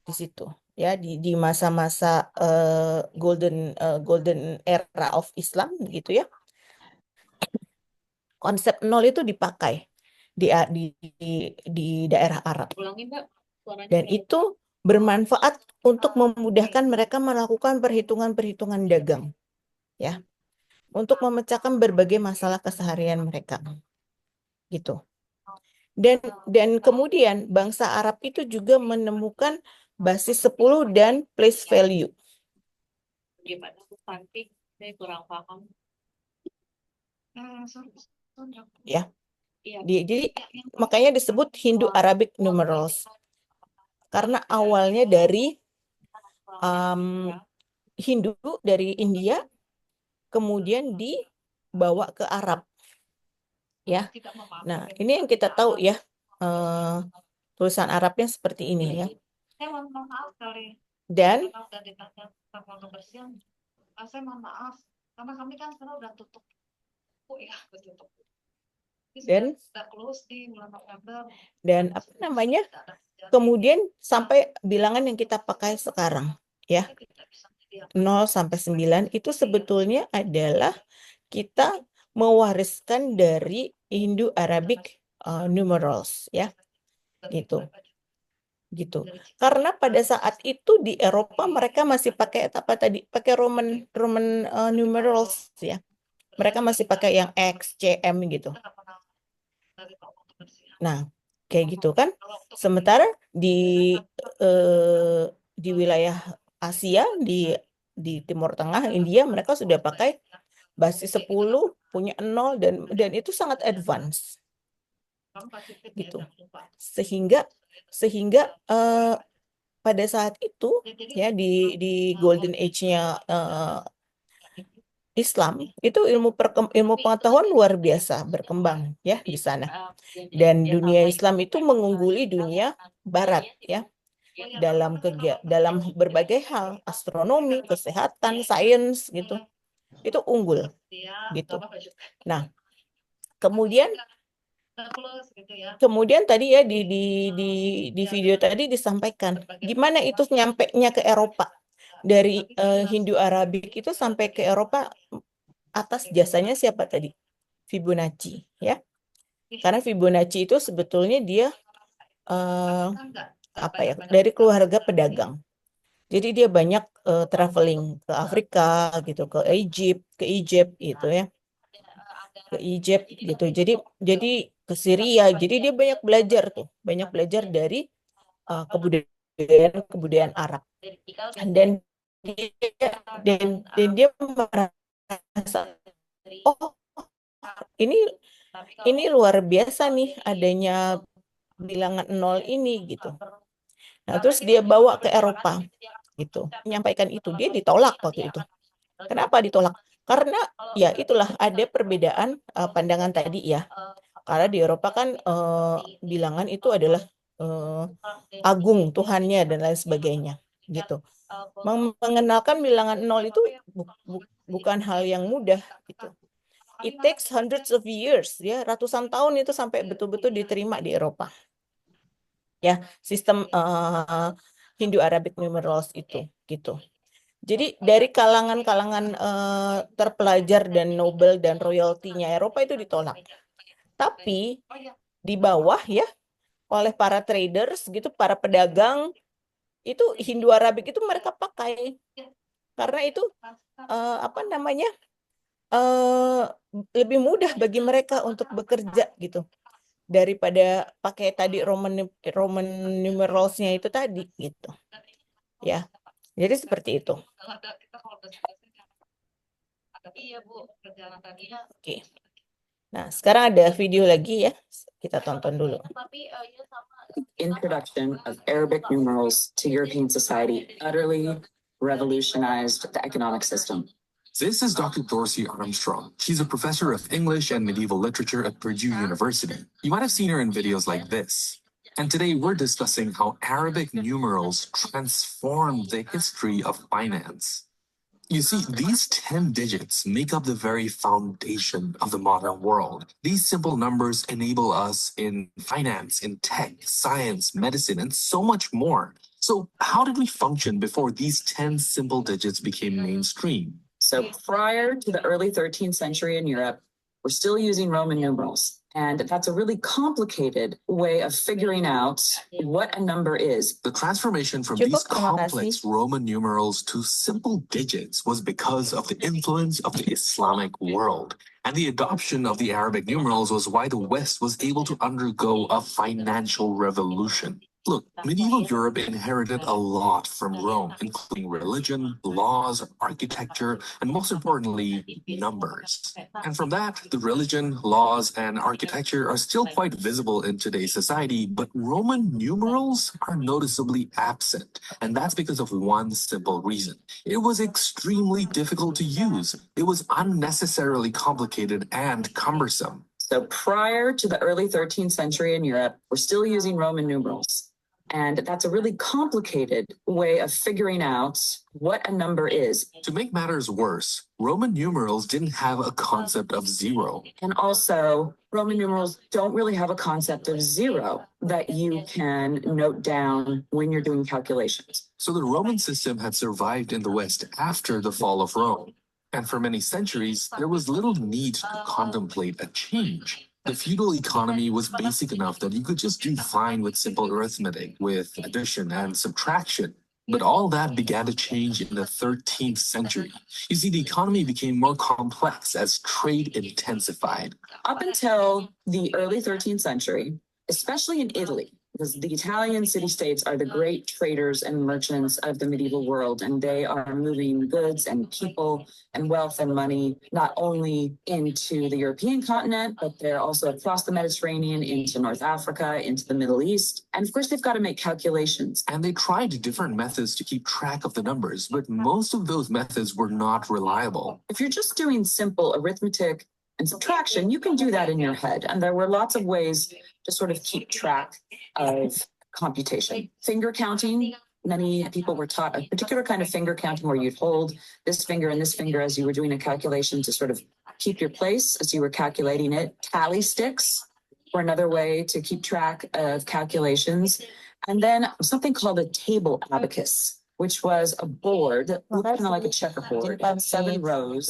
di situ, ya, di masa-masa golden era of Islam, gitu ya. Konsep nol itu dipakai di daerah Arab, dan itu bermanfaat untuk memudahkan mereka melakukan perhitungan-perhitungan dagang, ya, untuk memecahkan berbagai masalah keseharian mereka gitu. Dan kemudian bangsa Arab itu juga menemukan basis 10 dan place value. Gimana Bu Santi? Saya kurang paham. Ya. Jadi makanya disebut Hindu-Arabic numerals. Karena awalnya dari Hindu dari India, kemudian dibawa ke Arab, ya. Nah, ini yang kita tahu ya, tulisan Arabnya seperti ini ya. Saya mohon maaf kali. Dan Saya mohon maaf karena kami kan sekarang udah tutup. Oh ya, tutup. Dan sudah close di bulan November. Dan apa namanya? Kemudian sampai bilangan yang kita pakai sekarang, ya. 0 sampai 9 itu sebetulnya adalah kita mewariskan dari Indo-Arabic numerals, ya. Gitu. Karena pada saat itu di Eropa mereka masih pakai apa tadi? Pakai Roman numerals, ya. Mereka masih pakai yang X, CM gitu. Nah, kayak gitu kan. Sementara di wilayah Asia, di Timur Tengah, India, mereka sudah pakai basis 10, punya 0, dan itu sangat advance. Gitu. Sehingga pada saat itu ya di golden age-nya Islam itu ilmu pengetahuan luar biasa berkembang ya di sana, dan dunia Islam itu mengungguli dunia Barat ya dalam berbagai hal, astronomi, kesehatan, sains gitu, itu unggul gitu. Nah, kemudian plus gitu ya. Kemudian tadi ya di video tadi disampaikan gimana itu nyampenya ke Eropa dari Hindu Arabik itu sampai ke Eropa atas jasanya siapa tadi? Fibonacci ya. Karena Fibonacci itu sebetulnya dia apa ya dari keluarga pedagang. Jadi dia banyak traveling ke Afrika gitu, ke Egypt gitu ya. Ke Egypt gitu. Jadi ke Syria. Jadi dia banyak belajar dari kebudayaan Arab. Dan dia merasa oh ini luar biasa nih adanya bilangan nol ini gitu. Nah, terus dia bawa ke Eropa gitu, menyampaikan itu. Dia ditolak waktu itu. Kenapa ditolak? Karena ya itulah ada perbedaan pandangan tadi ya. Karena di Eropa kan bilangan itu adalah agung Tuhannya dan lain sebagainya gitu. Mengenalkan bilangan nol itu bukan hal yang mudah gitu. It takes hundreds of years ya, ratusan tahun itu sampai betul-betul diterima di Eropa. Ya, sistem Hindu Arabic numerals itu gitu. Jadi dari kalangan-kalangan terpelajar dan nobel dan royaltinya Eropa itu ditolak. Tapi di bawah ya oleh para traders gitu, para pedagang itu Hindu Arabic itu mereka pakai karena itu apa namanya lebih mudah bagi mereka untuk bekerja gitu daripada pakai tadi Roman numeralsnya itu tadi gitu ya. Jadi seperti itu. Oke. Nah, sekarang ada video lagi ya. Kita tonton dulu. Introduction of Arabic numerals to European society utterly revolutionized the economic system. This is Dr. Dorsey Armstrong. She's a professor of English and medieval literature at Purdue University. You might have seen her in videos like this. And today we're discussing how Arabic numerals transformed the history of finance. You see, these 10 digits make up the very foundation of the modern world. These simple numbers enable us in finance, in tech, science, medicine, and so much more. So how did we function before these 10 simple digits became mainstream? So prior to the early 13th century in Europe, we're still using Roman numerals. And that's a really complicated way of figuring out what a number is. The transformation from these complex Roman numerals to simple digits was because of the influence of the Islamic world. And the adoption of the Arabic numerals was why the West was able to undergo a financial revolution. Look, medieval Europe inherited a lot from Rome, including religion, laws, architecture, and most importantly, numbers. And from that, the religion, laws, and architecture are still quite visible in today's society, but Roman numerals are noticeably absent. And that's because of one simple reason. It was extremely difficult to use. It was unnecessarily complicated and cumbersome. So prior to the early 13th century in Europe, we're still using Roman numerals. And that's a really complicated way of figuring out what a number is. To make matters worse, Roman numerals didn't have a concept of zero. And also, Roman numerals don't really have a concept of zero that you can note down when you're doing calculations. So the Roman system had survived in the West after the fall of Rome. And for many centuries, there was little need to contemplate a change. The feudal economy was basic enough that you could just do fine with simple arithmetic, with addition and subtraction. But all that began to change in the 13th century. You see, the economy became more complex as trade intensified. Up until the early 13th century, especially in Italy, because the Italian city-states are the great traders and merchants of the medieval world, and they are moving goods and people and wealth and money not only into the European continent, but they're also across the Mediterranean, into North Africa, into the Middle East. And of course, they've got to make calculations. And they tried different methods to keep track of the numbers, but most of those methods were not reliable. If you're just doing simple arithmetic and subtraction, you can do that in your head. And there were lots of ways to sort of keep track of computation. Finger counting, many people were taught a particular kind of finger counting where you'd hold this finger and this finger as you were doing a calculation to sort of keep your place as you were calculating it. Tally sticks were another way to keep track of calculations. And then something called a table abacus, which was a board that looked kind of like a checkerboard, had 7 rows,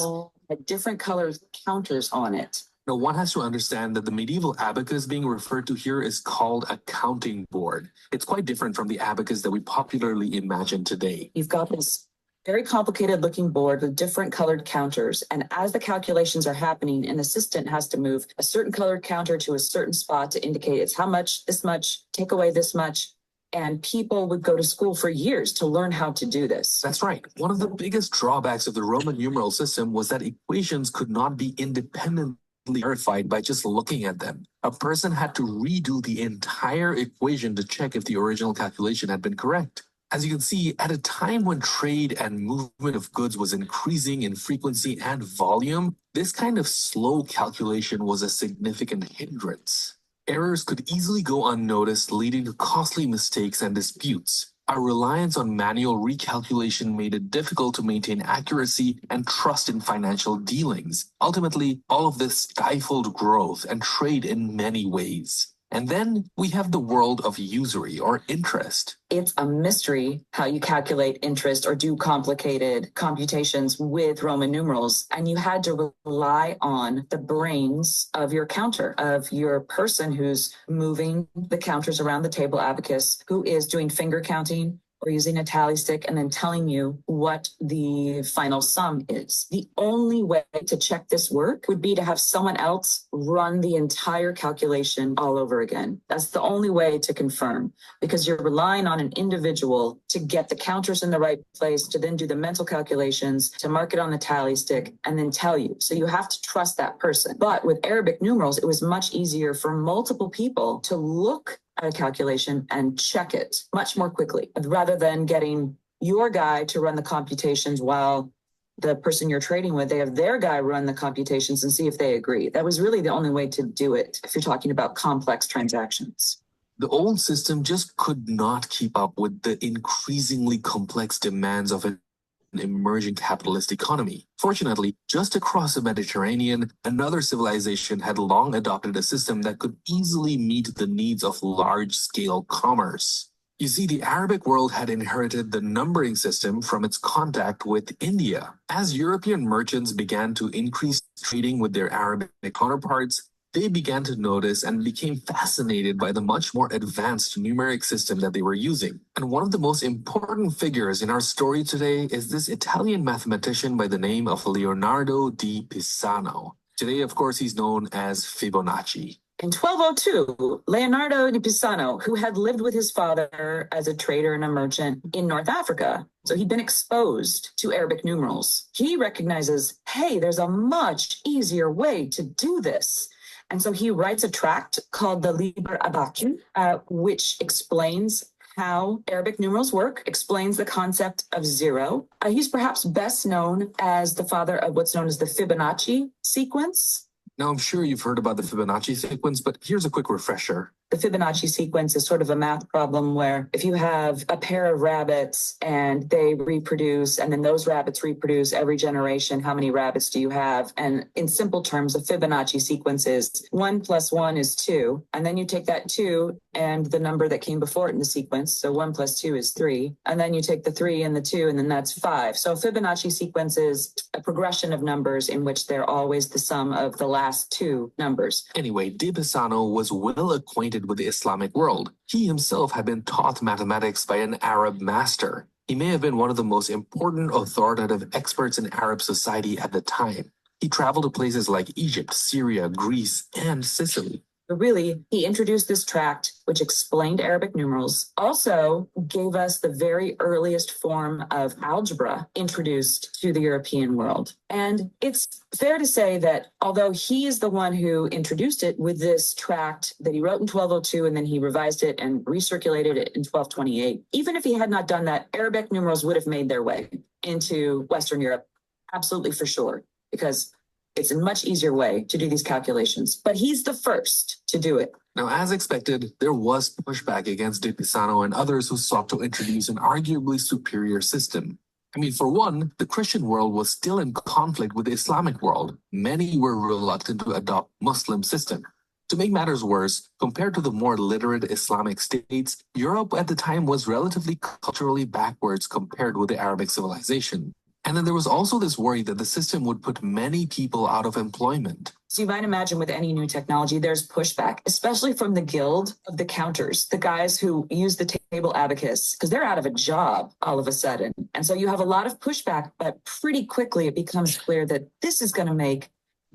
had different colored counters on it. Now, one has to understand that the medieval abacus being referred to here is called a counting board. It's quite different from the abacus that we popularly imagine today. You've got this very complicated looking board with different colored counters. And as the calculations are happening, an assistant has to move a certain colored counter to a certain spot to indicate it's how much, this much, take away this much. And people would go to school for years to learn how to do this. That's right. One of the biggest drawbacks of the Roman numeral system was that equations could not be independently verified by just looking at them. A person had to redo the entire equation to check if the original calculation had been correct. As you can see, at a time when trade and movement of goods was increasing in frequency and volume, this kind of slow calculation was a significant hindrance. Errors could easily go unnoticed, leading to costly mistakes and disputes. Our reliance on manual recalculation made it difficult to maintain accuracy and trust in financial dealings. Ultimately, all of this stifled growth and trade in many ways. And then we have the world of usury or interest. It's a mystery how you calculate interest or do complicated computations with Roman numerals. And you had to rely on the brains of your counter, of your person who's moving the counters around the table abacus, who is doing finger counting or using a tally stick and then telling you what the final sum is. The only way to check this work would be to have someone else run the entire calculation all over again. That's the only way to confirm, because you're relying on an individual to get the counters in the right place, to then do the mental calculations, to mark it on the tally stick, and then tell you. So you have to trust that person. But with Arabic numerals, it was much easier for multiple people to look at a calculation and check it much more quickly, rather than getting your guy to run the computations while the person you're trading with, they have their guy run the computations and see if they agree. That was really the only way to do it if you're talking about complex transactions. The old system just could not keep up with the increasingly complex demands of an emerging capitalist economy. Fortunately, just across the Mediterranean, another civilization had long adopted a system that could easily meet the needs of large-scale commerce. You see, the Arabic world had inherited the numbering system from its contact with India. As European merchants began to increase trading with their Arabic counterparts, they began to notice and became fascinated by the much more advanced numeric system that they were using. And one of the most important figures in our story today is this Italian mathematician by the name of Leonardo di Pisano. Today, of course, he's known as Fibonacci. In 1202, Leonardo di Pisano, who had lived with his father as a trader and a merchant in North Africa, so he'd been exposed to Arabic numerals, he recognizes, hey, there's a much easier way to do this. And so he writes a tract called the Liber Abaci, which explains how Arabic numerals work, explains the concept of zero. He's perhaps best known as the father of what's known as the Fibonacci sequence. Now, I'm sure you've heard about the Fibonacci sequence, but here's a quick refresher. The Fibonacci sequence is sort of a math problem where if you have a pair of rabbits and they reproduce, and then those rabbits reproduce every generation, how many rabbits do you have? And in simple terms, a Fibonacci sequence is 1 + 1 is 2. And then you take that 2 and the number that came before it in the sequence. So 1 + 2 is 3. And then you take the 3 and the 2, and then that's 5. So a Fibonacci sequence is a progression of numbers in which they're always the sum of the last 2 numbers. Anyway, Di Pisano was well acquainted with the Islamic world. He himself had been taught mathematics by an Arab master. He may have been one of the most important authoritative experts in Arab society at the time. He traveled to places like Egypt, Syria, Greece, and Sicily. But really, he introduced this tract, which explained Arabic numerals, also gave us the very earliest form of algebra introduced to the European world. And it's fair to say that although he is the one who introduced it with this tract that he wrote in 1202, and then he revised it and recirculated it in 1228, even if he had not done that, Arabic numerals would have made their way into Western Europe, absolutely for sure, because it's a much easier way to do these calculations, but he's the first to do it. Now, as expected, there was pushback against Di Pisano and others who sought to introduce an arguably superior system. I mean, for one, the Christian world was still in conflict with the Islamic world. Many were reluctant to adopt Muslim system. To make matters worse, compared to the more literate Islamic states, Europe at the time was relatively culturally backwards compared with the Arabic civilization. And then there was also this worry that the system would put many people out of employment. So you might imagine with any new technology, there's pushback, especially from the guild of the counters, the guys who use the table abacus, because they're out of a job all of a sudden. And so you have a lot of pushback, but pretty quickly it becomes clear that this is going to make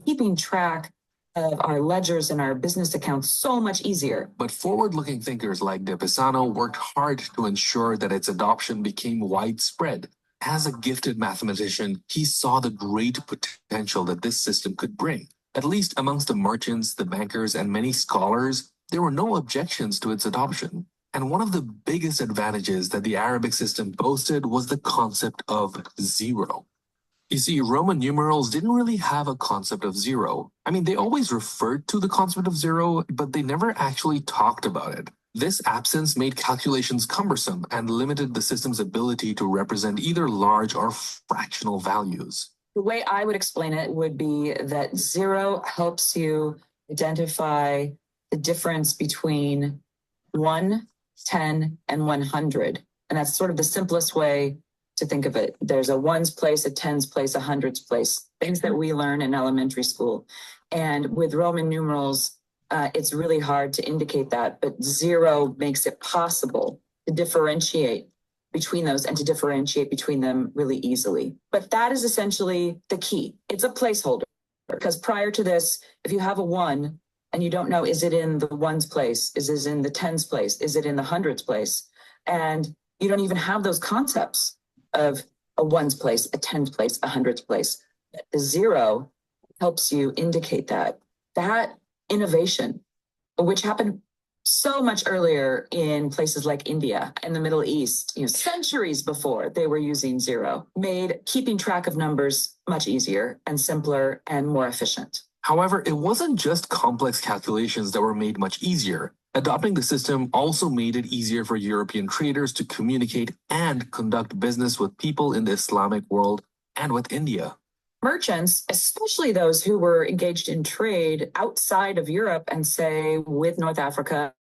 keeping track of our ledgers and our business accounts so much easier. But forward-looking thinkers like De Pisano worked hard to ensure that its adoption became widespread. As a gifted mathematician, he saw the great potential that this system could bring. At least amongst the merchants, the bankers, and many scholars, there were no objections to its adoption. And one of the biggest advantages that the Arabic system boasted was the concept of zero. You see, Roman numerals didn't really have a concept of zero. I mean, they always referred to the concept of zero, but they never actually talked about it. This absence made calculations cumbersome and limited the system's ability to represent either large or fractional values. The way I would explain it would be that zero helps you identify the difference between 1, 10, and 100. And that's sort of the simplest way to think of it. There's a ones place, a tens place, a hundreds place, things that we learn in elementary school. And with Roman numerals, it's really hard to indicate that, but zero makes it possible to differentiate between those and to differentiate between them really easily. But that is essentially the key. It's a placeholder, because prior to this, if you have a 1 and you don't know, is it in the ones place? Is it in the tens place? Is it in the hundreds place? And you don't even have those concepts of a ones place, a tens place, a hundreds place. The zero helps you indicate that. That innovation, which happened so much earlier in places like India and the Middle East, centuries before they were using zero, made keeping track of numbers much easier and simpler and more efficient. However, it wasn't just complex calculations that were made much easier. Adopting the system also made it easier for European traders to communicate and conduct business with people in the Islamic world and with India. Merchants, especially those who were engaged in trade outside of Europe and say with North Africa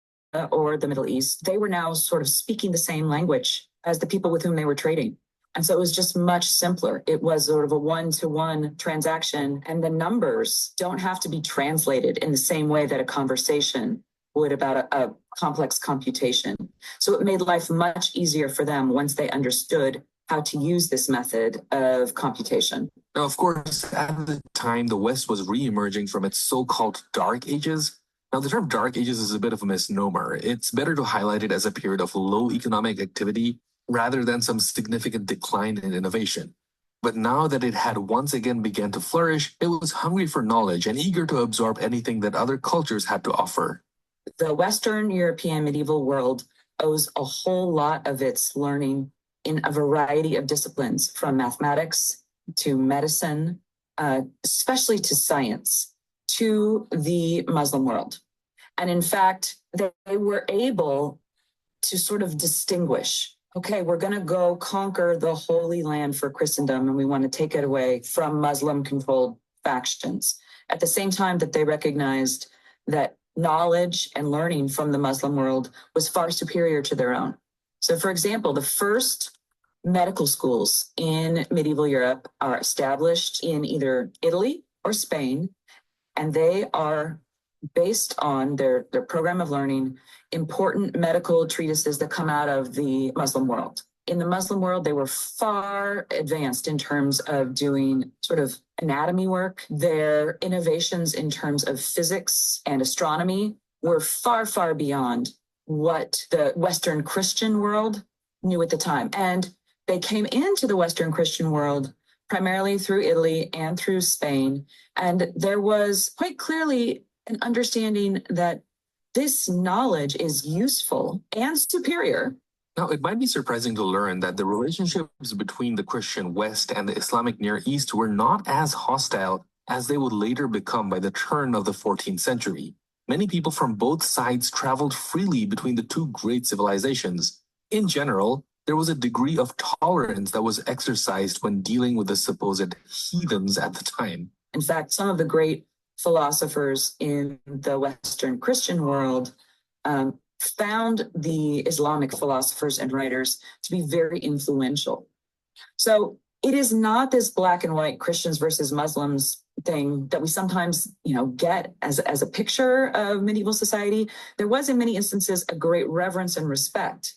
or the Middle East, they were now sort of speaking the same language as the people with whom they were trading. And so it was just much simpler. It was sort of a one-to-one transaction, and the numbers don't have to be translated in the same way that a conversation would about a complex computation. So it made life much easier for them once they understood how to use this method of computation. Now, of course, at the time, the West was re-emerging from its so-called Dark Ages. Now, the term Dark Ages is a bit of a misnomer. It's better to highlight it as a period of low economic activity rather than some significant decline in innovation. But now that it had once again begun to flourish, it was hungry for knowledge and eager to absorb anything that other cultures had to offer. The Western European medieval world owes a whole lot of its learning in a variety of disciplines, from mathematics to medicine, especially to science, to the Muslim world. And in fact, they were able to sort of distinguish, okay, we're going to go conquer the Holy Land for Christendom, and we want to take it away from Muslim-controlled factions. At the same time that they recognized that knowledge and learning from the Muslim world was far superior to their own. So, for example, the first medical schools in medieval Europe are established in either Italy or Spain, and they are based on their program of learning important medical treatises that come out of the Muslim world. In the Muslim world, they were far advanced in terms of doing sort of anatomy work. Their innovations in terms of physics and astronomy were far, far beyond what the Western Christian world knew at the time. And they came into the Western Christian world primarily through Italy and through Spain. And there was quite clearly an understanding that this knowledge is useful and superior. Now, it might be surprising to learn that the relationships between the Christian West and the Islamic Near East were not as hostile as they would later become by the turn of the 14th century. Many people from both sides traveled freely between the two great civilizations. In general, there was a degree of tolerance that was exercised when dealing with the supposed heathens at the time. In fact, some of the great philosophers in the Western Christian world found the Islamic philosophers and writers to be very influential. So it is not this black and white Christians versus Muslims thing that we sometimes, get as a picture of medieval society. There was in many instances a great reverence and respect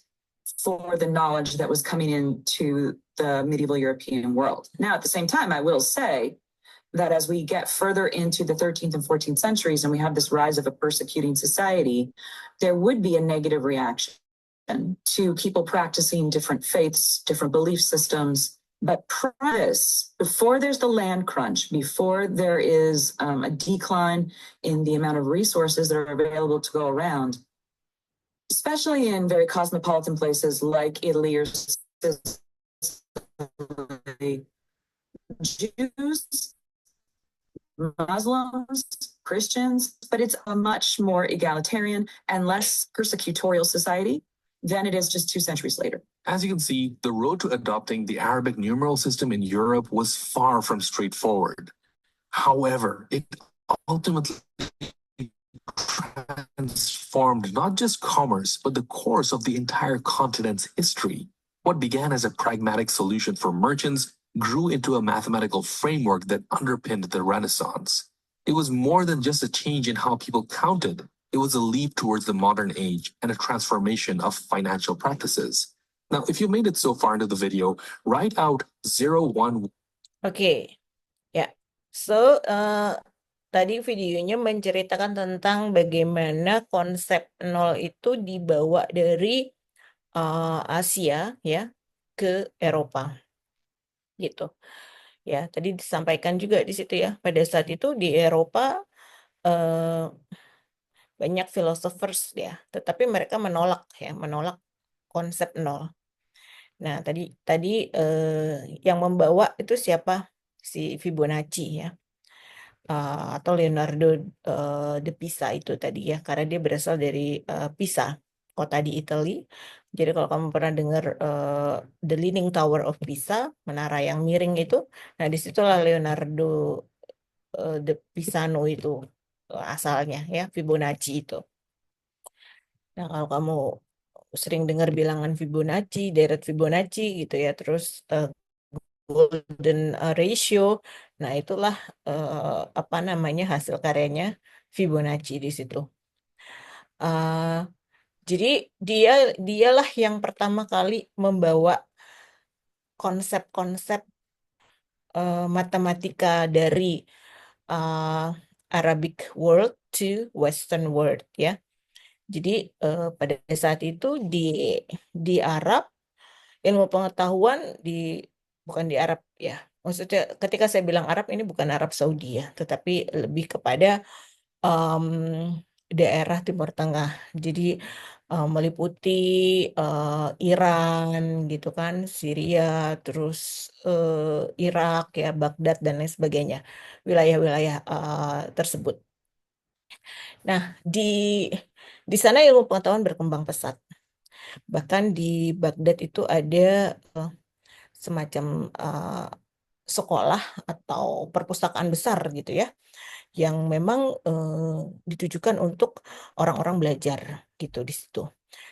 for the knowledge that was coming into the medieval European world. Now, at the same time, I will say that as we get further into the 13th and 14th centuries and we have this rise of a persecuting society, there would be a negative reaction to people practicing different faiths, different belief systems. But before there's the land crunch, before there is a decline in the amount of resources that are available to go around, especially in very cosmopolitan places like Italy or Sicily, Jews, Muslims, Christians, but it's a much more egalitarian and less persecutorial society than it is just 2 centuries later. As you can see, the road to adopting the Arabic numeral system in Europe was far from straightforward. However, it ultimately transformed not just commerce, but the course of the entire continent's history. What began as a pragmatic solution for merchants grew into a mathematical framework that underpinned the Renaissance. It was more than just a change in how people counted. It was a leap towards the modern age and a transformation of financial practices. Now, if you made it so far into the video, write out 0, 1. Oke, ya. So, tadi videonya menceritakan tentang bagaimana konsep nol itu dibawa dari Asia ya ke Eropa, gitu. Ya, tadi disampaikan juga di situ ya. Pada saat itu di Eropa banyak philosophers ya, tetapi mereka menolak konsep nol. Nah, tadi yang membawa itu siapa? Si Fibonacci ya. Atau Leonardo de Pisa itu tadi ya, karena dia berasal dari Pisa, kota di Italy. Jadi kalau kamu pernah dengar The Leaning Tower of Pisa, menara yang miring itu, nah disitulah Leonardo de Pisano itu asalnya ya, Fibonacci itu. Nah, kalau kamu sering dengar bilangan Fibonacci, deret Fibonacci gitu ya, terus golden ratio, nah itulah hasil karyanya Fibonacci di situ. Jadi dialah yang pertama kali membawa konsep-konsep matematika dari Arabic world to Western world ya. Jadi pada saat itu di Arab, ilmu pengetahuan bukan di Arab ya. Maksudnya ketika saya bilang Arab ini bukan Arab Saudi ya, tetapi lebih kepada daerah Timur Tengah. Jadi meliputi Iran gitu kan, Syria, terus Irak ya, Baghdad dan lain sebagainya. Wilayah-wilayah tersebut. Nah, di sana ilmu pengetahuan berkembang pesat. Bahkan di Baghdad itu ada semacam sekolah atau perpustakaan besar gitu ya, yang memang ditujukan untuk orang-orang belajar gitu di situ.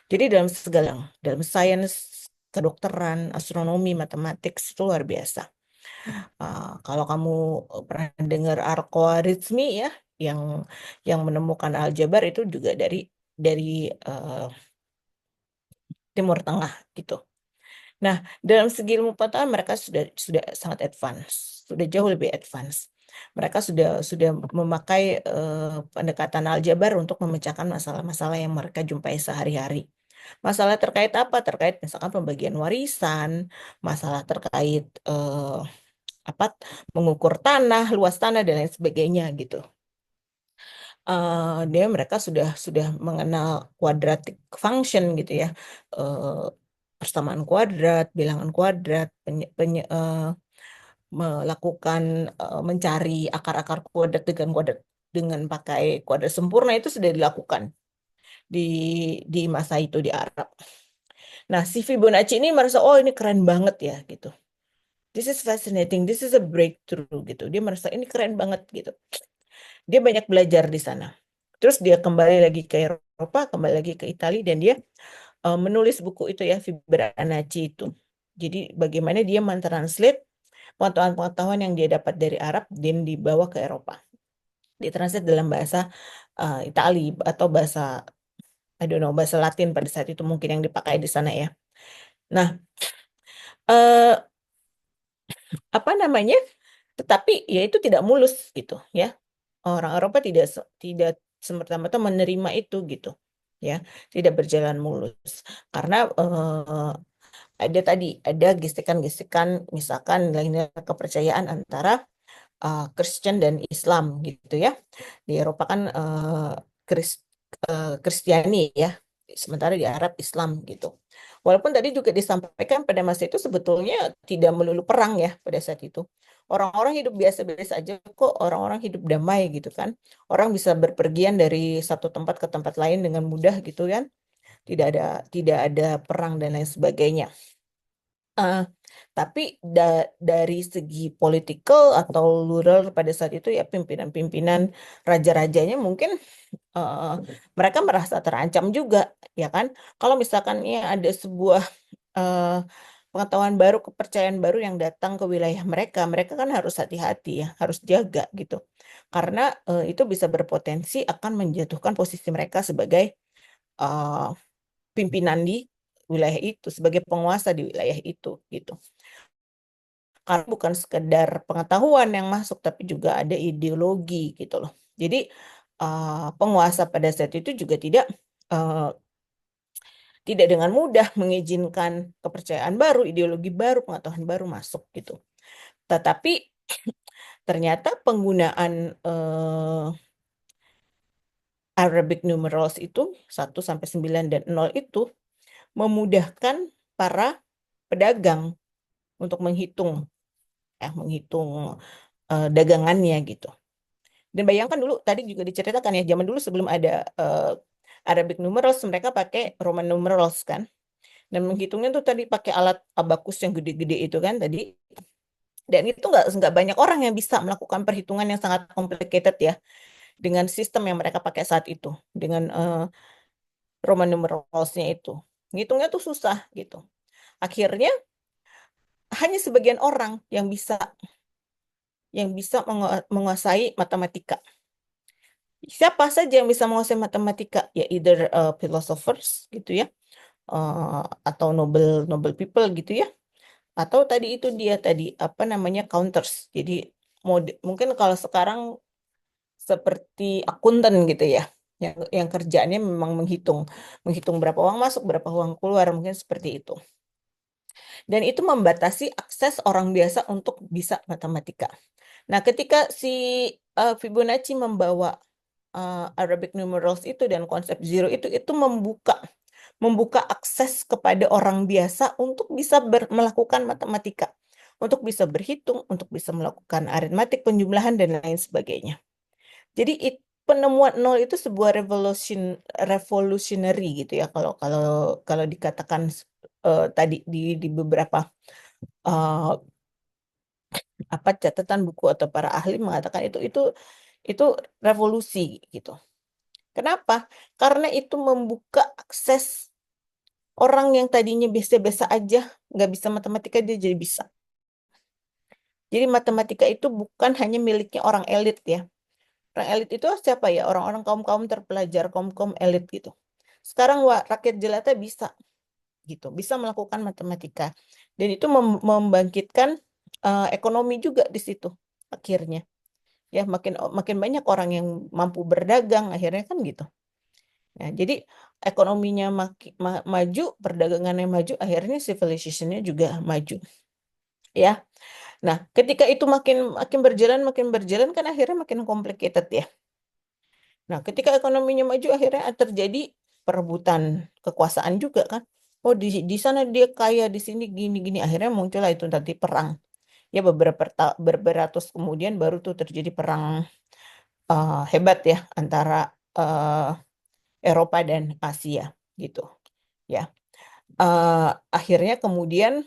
Jadi dalam sains, kedokteran, astronomi, matematik itu luar biasa. Kalau kamu pernah dengar Al-Khwarizmi ya, yang menemukan aljabar itu juga dari Timur Tengah gitu. Nah, dalam segi ilmu pengetahuan mereka sudah sangat advance, sudah jauh lebih advance. Mereka sudah memakai pendekatan aljabar untuk memecahkan masalah-masalah yang mereka jumpai sehari-hari. Masalah terkait apa? Terkait misalkan pembagian warisan, masalah terkait mengukur tanah, luas tanah dan lain sebagainya gitu. Mereka sudah mengenal quadratic function gitu ya, persamaan kuadrat, bilangan kuadrat, melakukan mencari akar-akar kuadrat dengan pakai kuadrat sempurna itu sudah dilakukan di masa itu di Arab. Nah, si Fibonacci ini merasa ini keren banget ya gitu. This is fascinating, this is a breakthrough gitu. Dia merasa ini keren banget gitu. Dia banyak belajar di sana. Terus dia kembali lagi ke Eropa, kembali lagi ke Italia, dan dia menulis buku itu ya, Fibonacci itu. Jadi bagaimana dia mentranslate pengetahuan-pengetahuan yang dia dapat dari Arab dan dibawa ke Eropa. Ditranslate dalam bahasa Itali atau bahasa I don't know, bahasa Latin pada saat itu mungkin yang dipakai di sana ya. Nah, eh, apa namanya? Tetapi ya itu tidak mulus gitu ya. Orang Eropa tidak semerta-merta menerima itu gitu ya, tidak berjalan mulus karena ada gesekan-gesekan misalkan nilai-nilai kepercayaan antara Kristen dan Islam gitu ya. Di Eropa kan Kristiani ya, sementara di Arab Islam gitu. Walaupun tadi juga disampaikan pada masa itu sebetulnya tidak melulu perang ya pada saat itu. Orang-orang hidup biasa-biasa aja kok, orang-orang hidup damai gitu kan. Orang bisa berpergian dari satu tempat ke tempat lain dengan mudah gitu kan. Tidak ada perang dan lain sebagainya. Tapi dari segi politikal atau lural pada saat itu ya pimpinan-pimpinan raja-rajanya mungkin mereka merasa terancam juga ya kan. Kalau misalkan ya ada sebuah pengetahuan baru, kepercayaan baru yang datang ke wilayah mereka, mereka kan harus hati-hati ya, harus jaga gitu. Karena itu bisa berpotensi akan menjatuhkan posisi mereka sebagai pimpinan di wilayah itu, sebagai penguasa di wilayah itu gitu. Karena bukan sekedar pengetahuan yang masuk, tapi juga ada ideologi gitu loh. Jadi penguasa pada saat itu juga tidak dengan mudah mengizinkan kepercayaan baru, ideologi baru, pengetahuan baru masuk gitu. Tetapi ternyata penggunaan Arabic numerals itu 1 sampai 9 dan 0 itu memudahkan para pedagang untuk menghitung dagangannya gitu. Dan bayangkan dulu tadi juga diceritakan ya, zaman dulu sebelum ada Arabic numerals mereka pakai Roman numerals kan. Dan menghitungnya tuh tadi pakai alat abakus yang gede-gede itu kan tadi. Dan itu nggak banyak orang yang bisa melakukan perhitungan yang sangat complicated ya dengan sistem yang mereka pakai saat itu dengan Roman numerals-nya itu. Ngitungnya tuh susah gitu. Akhirnya hanya sebagian orang yang bisa menguasai matematika. Siapa saja yang bisa menguasai matematika? Ya either philosophers gitu ya, atau noble people gitu ya, atau tadi itu dia tadi apa namanya counters. Jadi mungkin kalau sekarang seperti akuntan gitu ya, yang kerjaannya memang menghitung berapa uang masuk, berapa uang keluar, mungkin seperti itu. Dan itu membatasi akses orang biasa untuk bisa matematika. Nah, ketika si Fibonacci membawa Arabic numerals itu dan konsep zero itu membuka akses kepada orang biasa untuk bisa melakukan matematika, untuk bisa berhitung, untuk bisa melakukan aritmatik, penjumlahan dan lain sebagainya. Jadi penemuan nol itu sebuah revolutionary gitu ya kalau dikatakan tadi di beberapa catatan buku atau para ahli mengatakan itu revolusi gitu. Kenapa? Karena itu membuka akses orang yang tadinya biasa-biasa aja, nggak bisa matematika, dia jadi bisa. Jadi matematika itu bukan hanya miliknya orang elit ya. Orang elit itu siapa ya? Orang-orang kaum-kaum terpelajar, kaum-kaum elit gitu. Sekarang rakyat jelata bisa gitu, bisa melakukan matematika. Dan itu membangkitkan ekonomi juga di situ akhirnya. Ya, makin banyak orang yang mampu berdagang akhirnya kan gitu. Nah, jadi ekonominya maju, perdagangannya maju, akhirnya civilization-nya juga maju. Ya. Nah, ketika itu makin berjalan kan akhirnya makin complicated ya. Nah, ketika ekonominya maju akhirnya terjadi perebutan kekuasaan juga kan. Oh, di sana dia kaya, di sini gini-gini, akhirnya muncullah itu nanti perang. Ya beberapa ratus kemudian baru tuh terjadi perang hebat ya antara Eropa dan Asia gitu ya. Akhirnya kemudian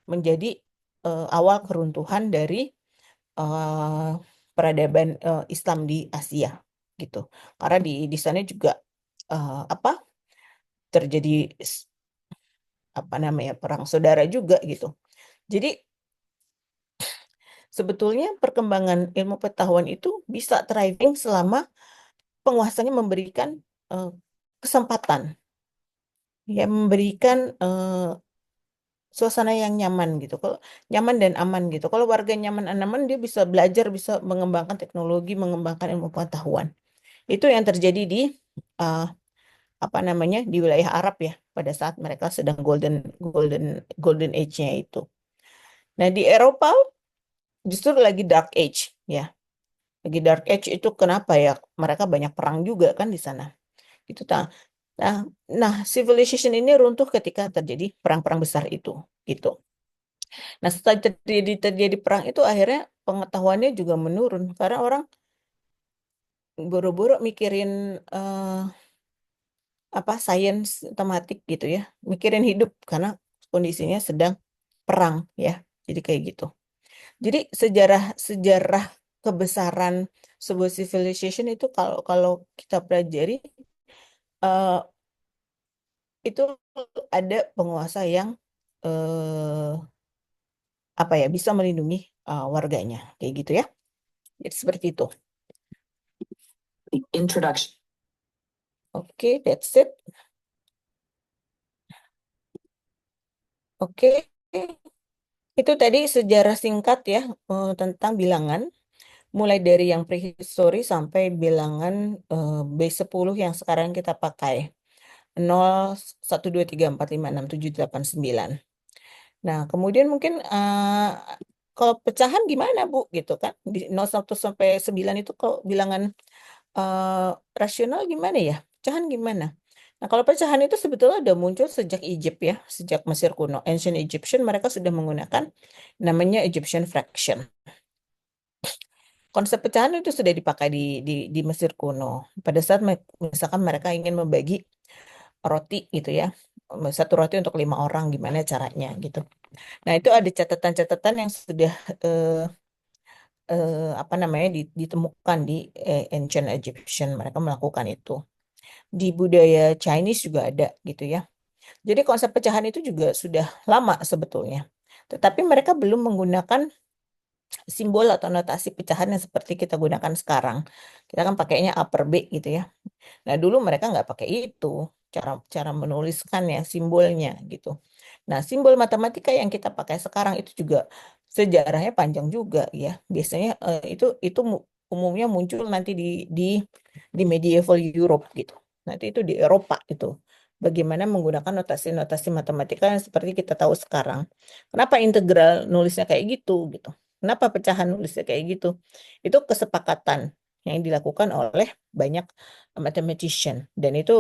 menjadi awal keruntuhan dari peradaban Islam di Asia gitu. Karena di sana juga apa terjadi apa namanya perang saudara juga gitu. Jadi sebetulnya perkembangan ilmu pengetahuan itu bisa thriving selama penguasanya memberikan eh, kesempatan, ya memberikan suasana yang nyaman gitu. Kalau nyaman dan aman gitu. Kalau warga nyaman dan aman, dia bisa belajar, bisa mengembangkan teknologi, mengembangkan ilmu pengetahuan. Itu yang terjadi di eh, apa namanya di wilayah Arab ya pada saat mereka sedang golden age-nya itu. Nah, di Eropa justru lagi dark age ya. Lagi dark age itu kenapa ya? Mereka banyak perang juga kan di sana. Itu nah, nah, civilization ini runtuh ketika terjadi perang-perang besar itu gitu. Nah, setelah terjadi perang itu akhirnya pengetahuannya juga menurun karena orang buru-buru mikirin apa sains tematik gitu ya, mikirin hidup karena kondisinya sedang perang ya. Jadi kayak gitu. Jadi sejarah sejarah kebesaran sebuah civilization itu kalau kalau kita pelajari eh, itu ada penguasa yang eh, apa ya bisa melindungi warganya kayak gitu ya. Jadi seperti itu. Introduction. Oke, that's it. Oke, itu tadi sejarah singkat ya tentang bilangan, mulai dari yang prehistory sampai bilangan B10 yang sekarang kita pakai. 0, 1, 2, 3, 4, 5, 6, 7, 8, 9. Nah, kemudian mungkin kalau pecahan gimana, Bu? Gitu kan. Di 0, 1 sampai 9 itu kalau bilangan eh, rasional gimana ya? Pecahan gimana? Nah, kalau pecahan itu sebetulnya udah muncul sejak Egypt ya, sejak Mesir kuno. Ancient Egyptian mereka sudah menggunakan namanya Egyptian fraction. Konsep pecahan itu sudah dipakai di Mesir kuno. Pada saat misalkan mereka ingin membagi roti gitu ya, satu roti untuk 5 orang, gimana caranya gitu. Nah, itu ada catatan-catatan yang sudah eh, apa namanya ditemukan di Ancient Egyptian. Mereka melakukan itu. Di budaya Chinese juga ada gitu ya. Jadi konsep pecahan itu juga sudah lama sebetulnya. Tetapi mereka belum menggunakan simbol atau notasi pecahan yang seperti kita gunakan sekarang. Kita kan pakainya upper B gitu ya. Nah, dulu mereka nggak pakai itu cara cara menuliskannya, simbolnya gitu. Nah, simbol matematika yang kita pakai sekarang itu juga sejarahnya panjang juga ya. Biasanya itu umumnya muncul nanti di medieval Europe gitu. Nanti itu di Eropa itu. Bagaimana menggunakan notasi-notasi matematika yang seperti kita tahu sekarang. Kenapa integral nulisnya kayak gitu gitu. Kenapa pecahan nulisnya kayak gitu? Itu kesepakatan yang dilakukan oleh banyak mathematician dan itu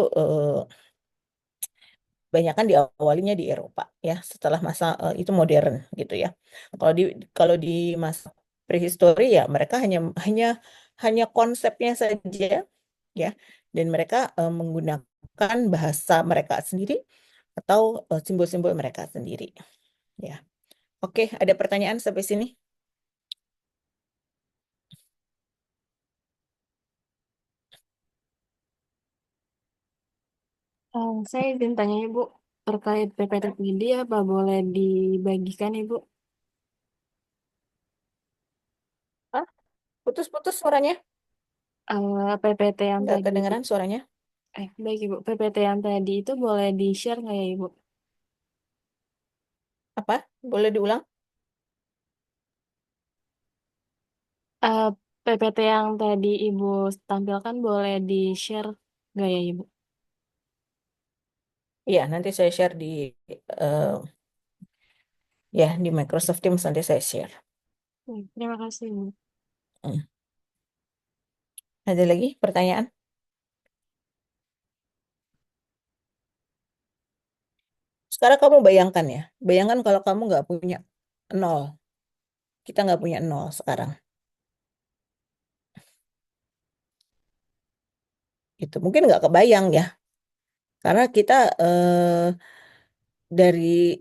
banyak kan diawalinya di Eropa ya setelah masa itu modern gitu ya. Kalau di masa prehistori ya mereka hanya hanya hanya konsepnya saja ya dan mereka menggunakan bahasa mereka sendiri atau simbol-simbol mereka sendiri ya. Oke, ada pertanyaan sampai sini? Saya izin tanya Ibu, terkait PPT tadi apa boleh dibagikan Ibu? Hah? Putus-putus suaranya? PPT yang Nggak tadi, kedengeran suaranya? baik Ibu, PPT yang tadi itu boleh di-share nggak ya Ibu? Apa? Boleh diulang? Eh, PPT yang tadi Ibu tampilkan boleh di-share nggak ya Ibu? Iya, nanti saya share eh, ya di Microsoft Teams nanti saya share. Terima kasih Ibu. Hmm. Ada lagi pertanyaan? Sekarang kamu bayangkan ya, bayangkan kalau kamu nggak punya nol, kita nggak punya nol sekarang. Itu mungkin nggak kebayang ya, karena kita dari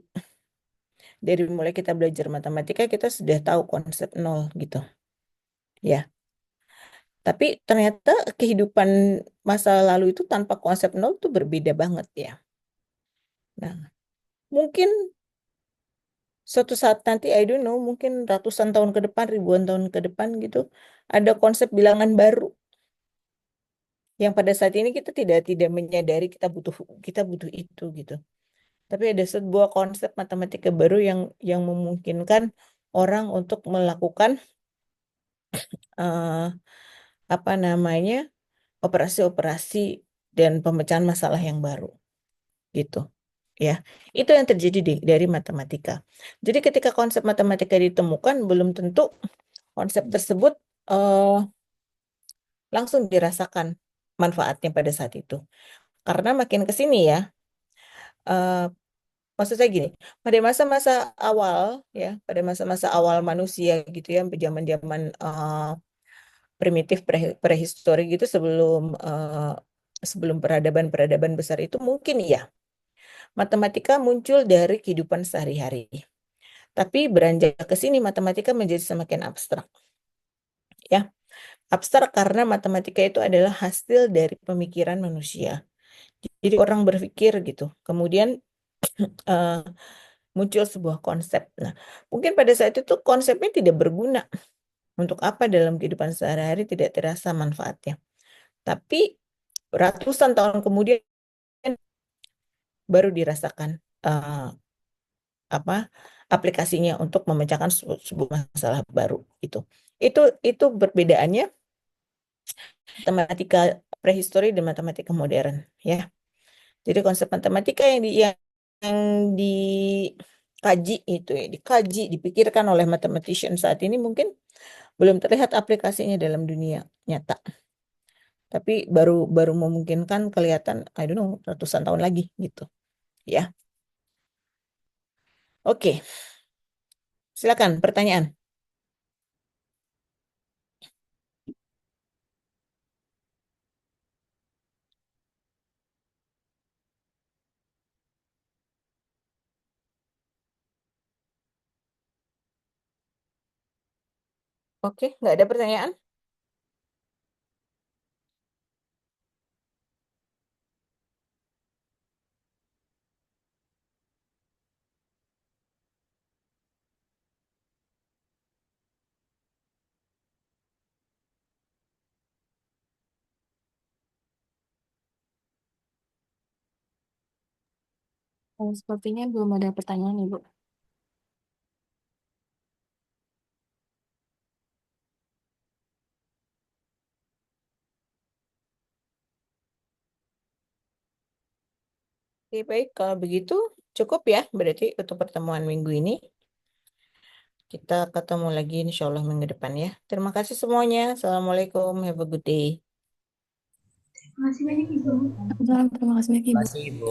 dari mulai kita belajar matematika kita sudah tahu konsep nol gitu, ya. Tapi ternyata kehidupan masa lalu itu tanpa konsep nol itu berbeda banget ya. Nah, mungkin suatu saat nanti, I don't know, mungkin ratusan tahun ke depan, ribuan tahun ke depan gitu, ada konsep bilangan baru yang pada saat ini kita tidak menyadari kita butuh itu gitu. Tapi ada sebuah konsep matematika baru yang memungkinkan orang untuk melakukan eh, apa namanya operasi-operasi dan pemecahan masalah yang baru gitu. Ya, itu yang terjadi dari matematika. Jadi ketika konsep matematika ditemukan, belum tentu konsep tersebut eh, langsung dirasakan manfaatnya pada saat itu. Karena makin ke sini ya, eh, maksud saya gini, pada masa-masa awal ya, pada masa-masa awal manusia gitu ya, zaman-zaman primitif prehistori gitu sebelum peradaban-peradaban besar itu mungkin ya, matematika muncul dari kehidupan sehari-hari. Tapi beranjak ke sini matematika menjadi semakin abstrak. Ya, abstrak karena matematika itu adalah hasil dari pemikiran manusia. Jadi orang berpikir gitu. Kemudian eh, muncul sebuah konsep. Nah, mungkin pada saat itu konsepnya tidak berguna. Untuk apa dalam kehidupan sehari-hari tidak terasa manfaatnya. Tapi ratusan tahun kemudian baru dirasakan apa aplikasinya untuk memecahkan sebuah masalah baru itu. Itu perbedaannya matematika prehistori dan matematika modern ya. Jadi konsep matematika yang dikaji itu ya, dipikirkan oleh mathematician saat ini mungkin belum terlihat aplikasinya dalam dunia nyata. Tapi baru memungkinkan kelihatan, I don't know, ratusan tahun lagi gitu. Ya. Oke. Silakan pertanyaan. Oke, nggak ada pertanyaan? Sepertinya belum ada pertanyaan, Ibu. Oke, baik. Kalau begitu cukup ya berarti untuk pertemuan minggu ini. Kita ketemu lagi insya Allah minggu depan ya. Terima kasih semuanya. Assalamualaikum. Have a good day. Terima kasih banyak, Ibu. Terima kasih, Ibu.